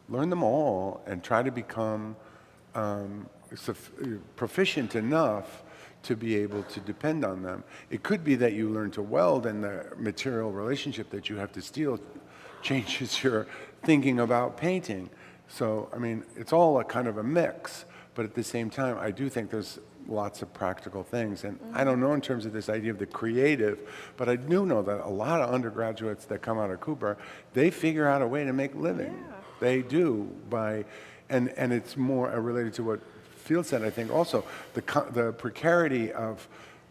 Learn them all and try to become proficient enough to be able to depend on them. It could be that you learn to weld and the material relationship that you have to steel changes your thinking about painting. So, I mean, it's all a kind of a mix, but at the same time, I do think there's lots of practical things. And I don't know in terms of this idea of the creative, but I do know that a lot of undergraduates that come out of Cooper, they figure out a way to make a living. Yeah. They do, and it's more related to what Field said, I think also. The precarity of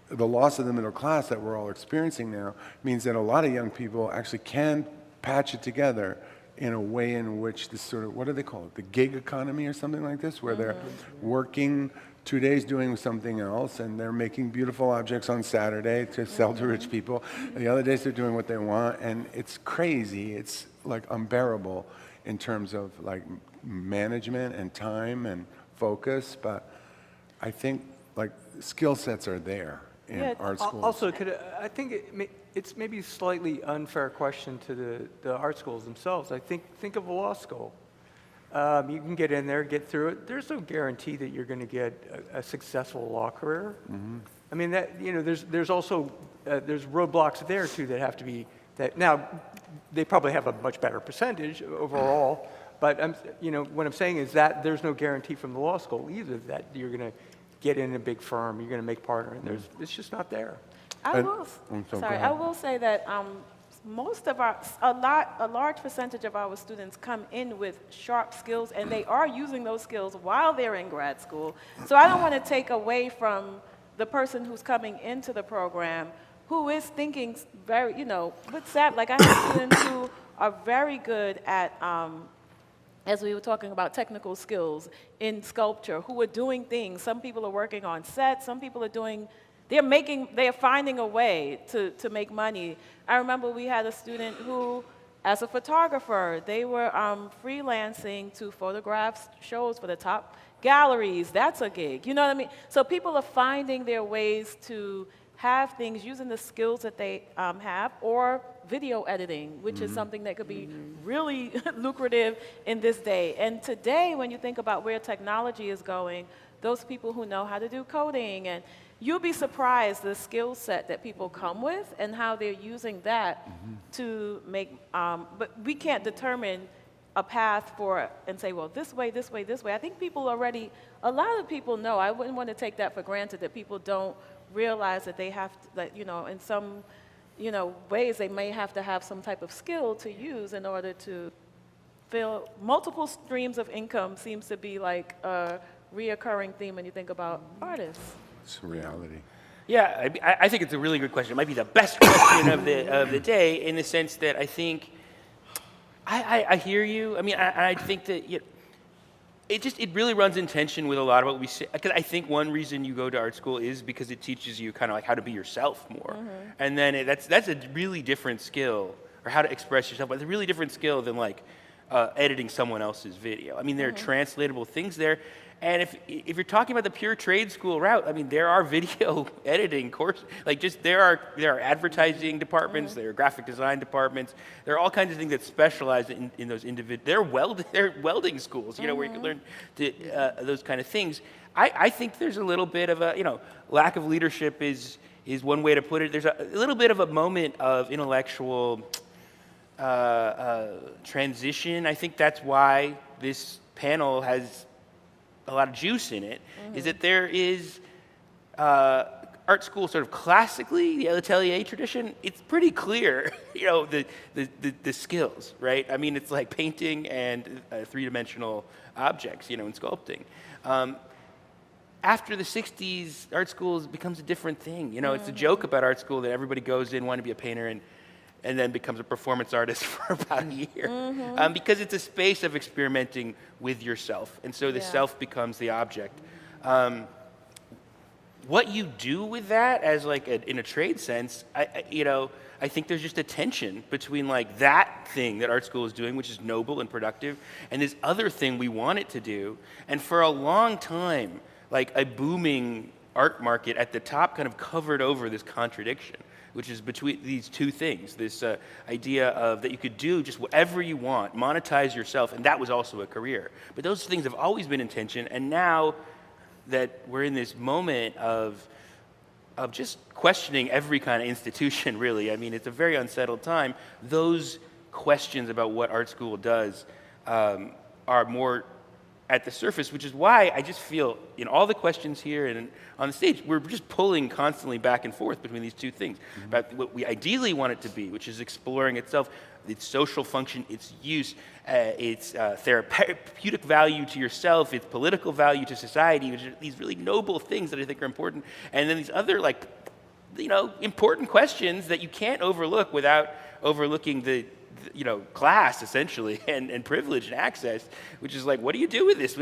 the loss of the middle class that we're all experiencing now means that a lot of young people actually can patch it together in a way in which this sort of, what do they call it, the gig economy or something like this, where they're working 2 days doing something else, and they're making beautiful objects on Saturday to sell to rich people. And the other days they're doing what they want, and it's crazy. It's like unbearable in terms of like management and time and focus, but I think like skill sets are there in art schools. Also, I think it's maybe a slightly unfair question to the art schools themselves. I think of a law school. You can get in there, get through it. There's no guarantee that you're going to get a successful law career. I mean, that, you know, there's also there's roadblocks there too that have to be. That now, they probably have a much better percentage overall, but what I'm saying is that there's no guarantee from the law school either that you're going to get in a big firm, you're going to make partner, and it's just not there. I will say that most of a large percentage of our students come in with sharp skills, and they are using those skills while they're in grad school. So I don't want to take away from the person who's coming into the program who is thinking very, with SAP, like I have students who are very good at, as we were talking about technical skills in sculpture, who are doing things. Some people are working on sets, some people are doing, they're finding a way to make money. I remember we had a student who, as a photographer, they were freelancing to photograph shows for the top galleries. That's a gig, you know what I mean? So people are finding their ways to have things using the skills that they have, or video editing, which is something that could be really lucrative in this day. And today, when you think about where technology is going, those people who know how to do coding, and you'll be surprised the skill set that people come with and how they're using that to make, but we can't determine a path for and say, well, this way, this way, this way. I think people already, a lot of people know. I wouldn't want to take that for granted, that people don't realize that they have to, that, in some, ways they may have to have some type of skill to use in order to fill multiple streams of income. Seems to be like a reoccurring theme when you think about artists. It's a reality. Yeah, I think it's a really good question. It might be the best question of the day, in the sense that I think I hear you. I mean, I think that it really runs in tension with a lot of what we say. Because I think one reason you go to art school is because it teaches you kind of like how to be yourself more, and then that's a really different skill, or how to express yourself. But it's a really different skill than like editing someone else's video. I mean, there are translatable things there. And if you're talking about the pure trade school route, I mean, there are video editing courses. Like, just there are advertising departments, there are graphic design departments. There are all kinds of things that specialize in those individual. They're welding schools, you know, where you can learn those kind of things. I think there's a little bit of a, you know, lack of leadership is one way to put it. There's a little bit of a moment of intellectual transition. I think that's why this panel has a lot of juice in it, is that there is art school sort of classically, the atelier tradition, it's pretty clear, you know, the skills, right? I mean, it's like painting and three-dimensional objects, you know, and sculpting. After the 60s, art schools becomes a different thing. You know, it's a joke about art school that everybody goes in wanting to be a painter and then becomes a performance artist for about a year. Because it's a space of experimenting with yourself. And so the self becomes the object. What you do with that as like in a trade sense, I think there's just a tension between like that thing that art school is doing, which is noble and productive, and this other thing we want it to do. And for a long time, like a booming art market at the top kind of covered over this contradiction, which is between these two things, this idea of that you could do just whatever you want, monetize yourself, and that was also a career. But those things have always been in tension, and now that we're in this moment of just questioning every kind of institution, really, I mean, it's a very unsettled time, those questions about what art school does are more at the surface, which is why I just feel in all the questions here and on the stage, we're just pulling constantly back and forth between these two things about what we ideally want it to be, which is exploring itself, its social function, its use, its therapeutic value to yourself, its political value to society, which are these really noble things that I think are important, and then these other, like, you know, important questions that you can't overlook without overlooking the class essentially and privilege and access, which is like, what do you do with this?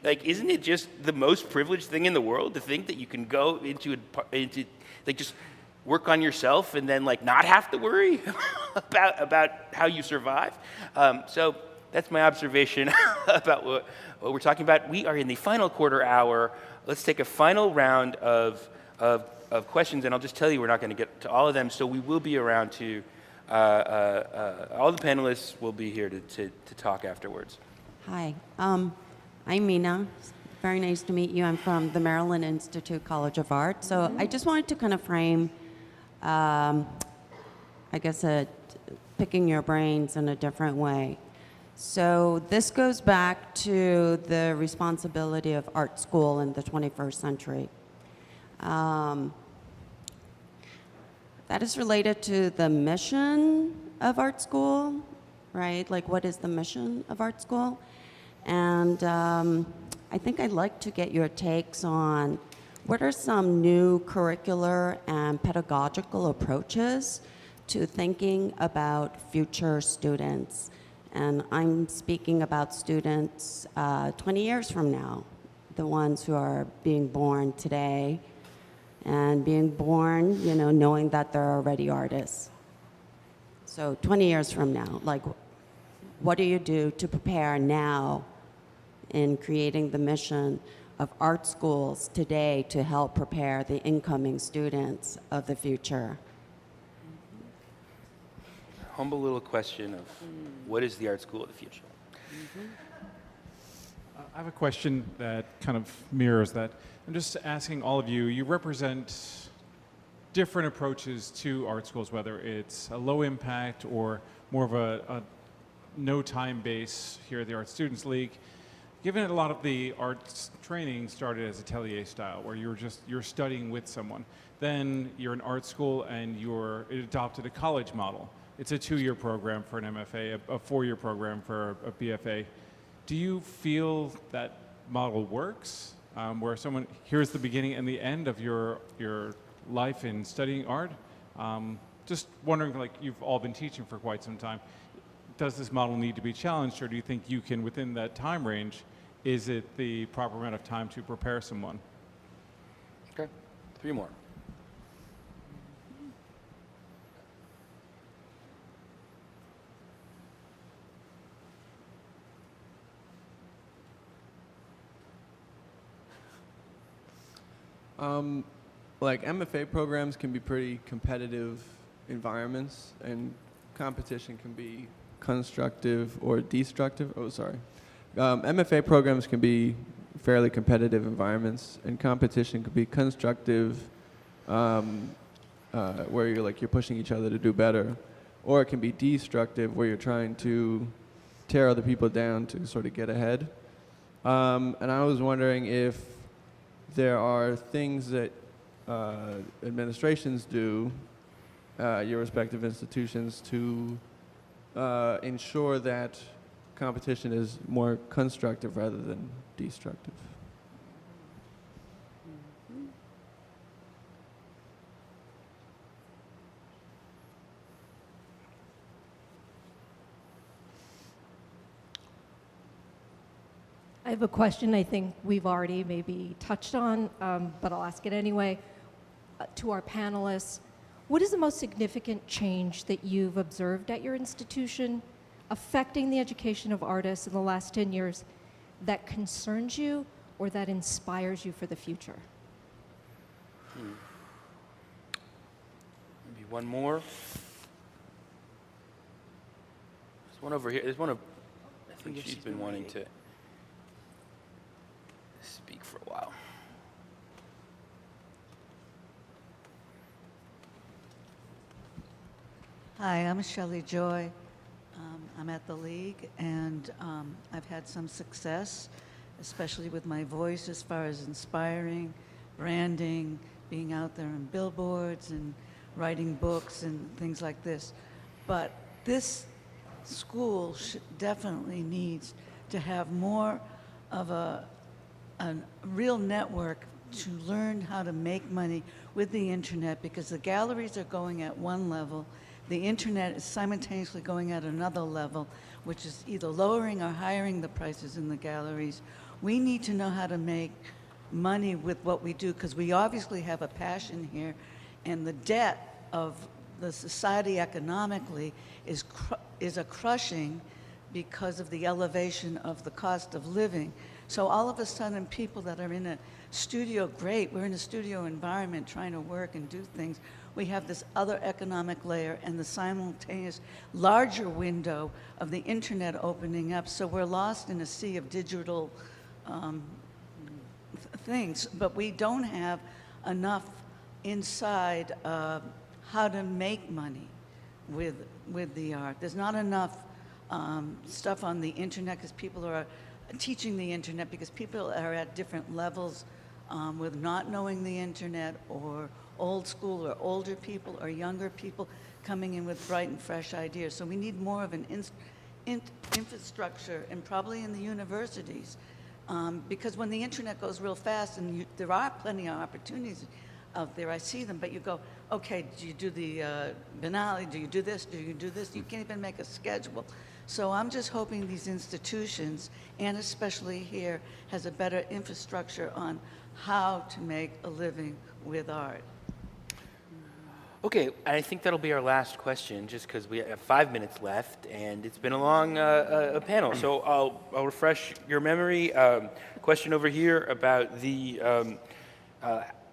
Like, isn't it just the most privileged thing in the world to think that you can go into like just work on yourself and then like not have to worry about how you survive? So that's my observation about what we're talking about. We are in the final quarter hour. Let's take a final round of questions, and I'll just tell you we're not going to get to all of them, so we will be around to all the panelists will be here to talk afterwards. Hi, I'm Mina. Very nice to meet you. I'm from the Maryland Institute College of Art. So I just wanted to kind of frame, I guess, picking your brains in a different way. So this goes back to the responsibility of art school in the 21st century. That is related to the mission of art school, right? Like, what is the mission of art school? And I think I'd like to get your takes on what are some new curricular and pedagogical approaches to thinking about future students. And I'm speaking about students 20 years from now, the ones who are being born today, and being born, you know, knowing that they're already artists. So 20 years from now, like, what do you do to prepare now in creating the mission of art schools today to help prepare the incoming students of the future? Humble little question of what is the art school of the future? I have a question that kind of mirrors that. I'm just asking all of you, you represent different approaches to art schools, whether it's a low impact or more of a no time base here at the Art Students League. Given that a lot of the arts training started as atelier style, where you're studying with someone, then you're in art school and it adopted a college model. It's a 2-year program for an MFA, a 4-year program for a BFA. Do you feel that model works? Where someone here's the beginning and the end of your life in studying art. Just wondering, like, you've all been teaching for quite some time. Does this model need to be challenged, or do you think you can, within that time range, is it the proper amount of time to prepare someone? Okay, 3 more. Like MFA programs can be pretty competitive environments, and competition can be constructive or destructive. Oh, sorry. MFA programs can be fairly competitive environments, and competition could be constructive, where you're pushing each other to do better, or it can be destructive, where you're trying to tear other people down to sort of get ahead. And I was wondering if there are things that administrations do, your respective institutions, to ensure that competition is more constructive rather than destructive. I have a question I think we've already maybe touched on, but I'll ask it anyway. To our panelists, what is the most significant change that you've observed at your institution affecting the education of artists in the last 10 years that concerns you or that inspires you for the future? Maybe one more. There's one over here. There's one of, I think she's been wanting to speak for a while. Hi, I'm Shelley Joy. I'm at the League, and I've had some success, especially with my voice as far as inspiring, branding, being out there on billboards and writing books and things like this. But this school definitely needs to have more of a real network to learn how to make money with the internet, because the galleries are going at one level, the internet is simultaneously going at another level, which is either lowering or hiring the prices in the galleries. We need to know how to make money with what we do, because we obviously have a passion here, and the debt of the society economically is a crushing because of the elevation of the cost of living. So all of a sudden, people that are in a studio, great, we're in a studio environment trying to work and do things. We have this other economic layer and the simultaneous larger window of the internet opening up. So we're lost in a sea of digital things, but we don't have enough inside how to make money with the art. There's not enough stuff on the internet, because people are teaching the internet, because people are at different levels with not knowing the internet, or old school or older people or younger people coming in with bright and fresh ideas. So we need more of an infrastructure, and probably in the universities, because when the internet goes real fast, and there are plenty of opportunities out there, I see them, but you go, okay, do you do the Biennale, do you do this, do you do this? You can't even make a schedule. So I'm just hoping these institutions, and especially here, has a better infrastructure on how to make a living with art. Okay, I think that'll be our last question, just because we have 5 minutes left, and it's been a long panel. So I'll refresh your memory. Question over here about the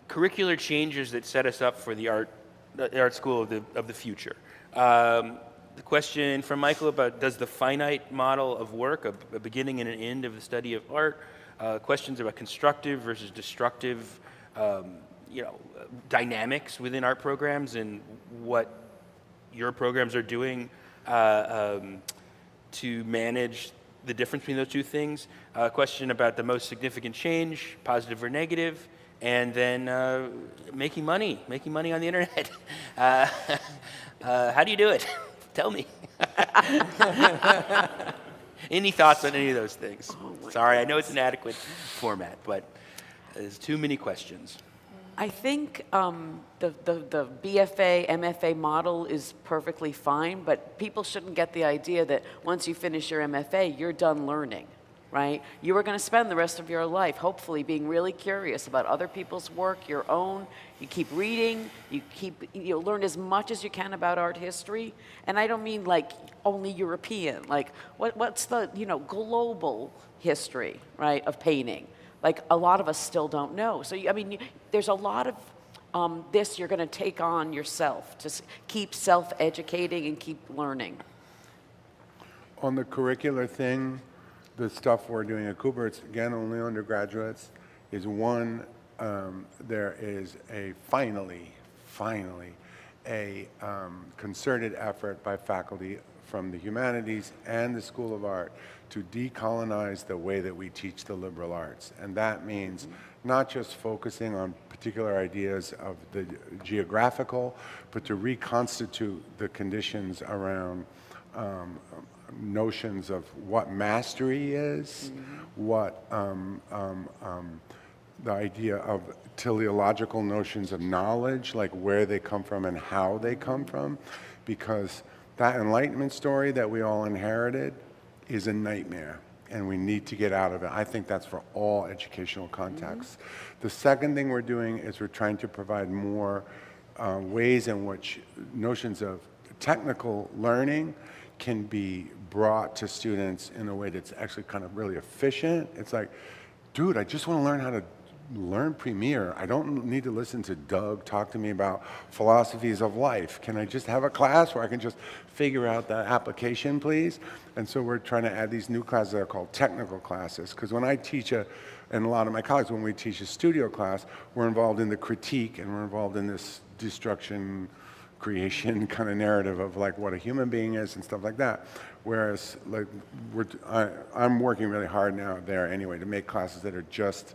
curricular changes that set us up for the art school of the future. The question from Michael about, does the finite model of work, a beginning and an end of the study of art, questions about constructive versus destructive dynamics within art programs, and what your programs are doing to manage the difference between those two things. A question about the most significant change, positive or negative, and then making money on the internet. How do you do it? Tell me. Any thoughts on any of those things? Sorry, I know it's an inadequate format, but there's too many questions. I think the BFA, MFA model is perfectly fine, but people shouldn't get the idea that once you finish your MFA, you're done learning, right? You are going to spend the rest of your life, hopefully, being really curious about other people's work, your own. You keep reading, you learn as much as you can about art history. And I don't mean like only European, like what's the global history, right, of painting. like a lot of us still don't know. So, I mean, there's a lot of this you're going to take on yourself to keep self-educating and keep learning. On the curricular thing, the stuff we're doing at Cooper, it's again only undergraduates, is one, there is a finally, a concerted effort by faculty from the humanities and the School of Art to decolonize the way that we teach the liberal arts. And that means not just focusing on particular ideas of the geographical, but to reconstitute the conditions around notions of what mastery is, what the idea of teleological notions of knowledge, like where they come from and how they come from, because that Enlightenment story that we all inherited is a nightmare, and we need to get out of it. I think that's for all educational contexts. The second thing we're doing is we're trying to provide more ways in which notions of technical learning can be brought to students in a way that's actually kind of really efficient. It's like, dude, I just want to learn how to learn Premiere. I don't need to listen to Doug talk to me about philosophies of life. Can I just have a class where I can just figure out the application, please? And so we're trying to add these new classes that are called technical classes. Because when I teach and a lot of my colleagues, when we teach a studio class, we're involved in the critique and we're involved in this destruction, creation kind of narrative of like what a human being is and stuff like that. Whereas like I'm working really hard now there anyway to make classes that are just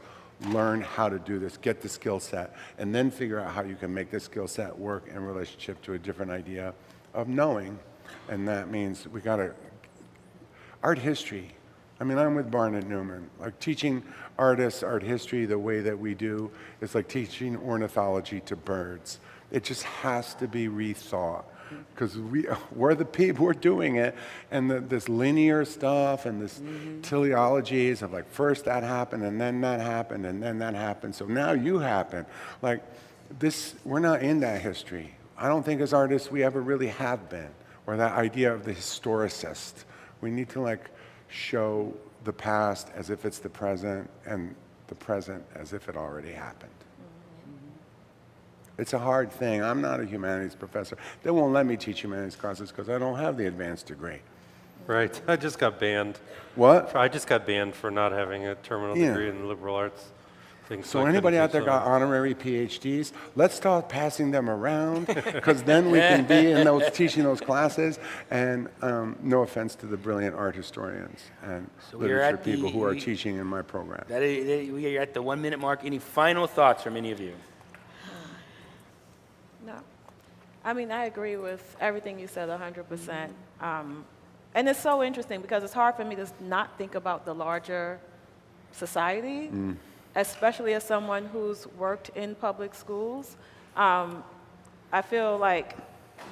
learn how to do this, get the skill set, and then figure out how you can make this skill set work in relationship to a different idea of knowing. And that means we got to, art history. I mean, I'm with Barnett Newman. Like teaching artists art history the way that we do is like teaching ornithology to birds. It just has to be rethought. Because we're the people who are doing it, and this linear stuff and this teleologies of like first that happened and then that happened and then that happened, so now you happen. Like this, we're not in that history. I don't think as artists we ever really have been, or that idea of the historicist. We need to like show the past as if it's the present and the present as if it already happened. It's a hard thing. I'm not a humanities professor. They won't let me teach humanities classes because I don't have the advanced degree. Right. I just got banned. What? I just got banned for not having a terminal degree in the liberal arts. So anybody out there got honorary PhDs, let's start passing them around, because then we can be in those teaching those classes. And no offense to the brilliant art historians and literature people who are teaching in my program. We are at the 1 minute mark. Any final thoughts from any of you? No. I mean, I agree with everything you said 100%. And it's so interesting because it's hard for me to not think about the larger society, especially as someone who's worked in public schools. I feel like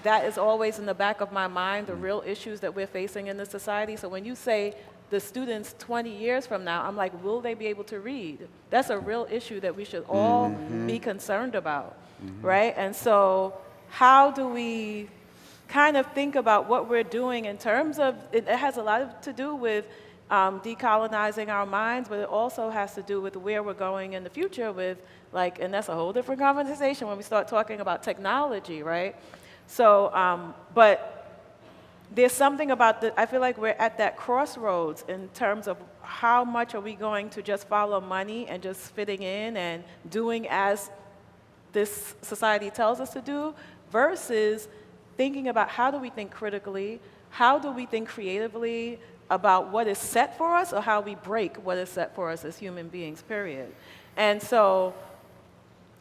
that is always in the back of my mind, the real issues that we're facing in the society. So when you say the students 20 years from now, I'm like, will they be able to read? That's a real issue that we should all be concerned about, right? And so how do we kind of think about what we're doing in terms of, it has a lot to do with decolonizing our minds, but it also has to do with where we're going in the future with, like, and that's a whole different conversation when we start talking about technology, right? So, but there's something about I feel like we're at that crossroads in terms of how much are we going to just follow money and just fitting in and doing as this society tells us to do versus thinking about how do we think critically, how do we think creatively about what is set for us or how we break what is set for us as human beings, period. And so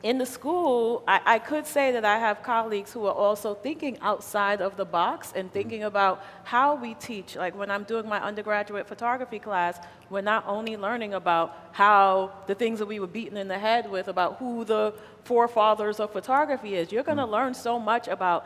in the school, I could say that I have colleagues who are also thinking outside of the box and thinking about how we teach. Like when I'm doing my undergraduate photography class, we're not only learning about how the things that we were beaten in the head with about who the forefathers of photography is. You're going to learn so much about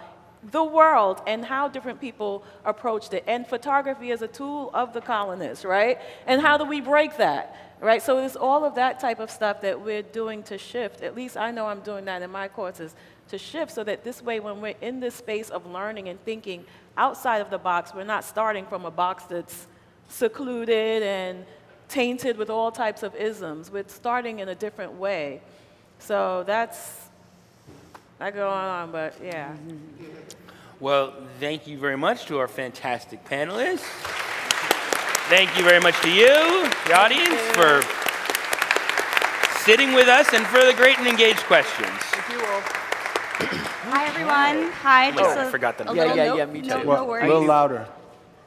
the world and how different people approached it. And photography is a tool of the colonists, right? And how do we break that, right? So it's all of that type of stuff that we're doing to shift. At least I know I'm doing that in my courses, to shift so that this way when we're in this space of learning and thinking outside of the box, we're not starting from a box that's secluded and tainted with all types of isms. We're starting in a different way. So I go on, but yeah. Well, thank you very much to our fantastic panelists. Thank you very much to you, the audience, for sitting with us and for the great and engaged questions. Thank you all. Hi, everyone. Hi. Oh, I forgot the me too. No A little worries. worried.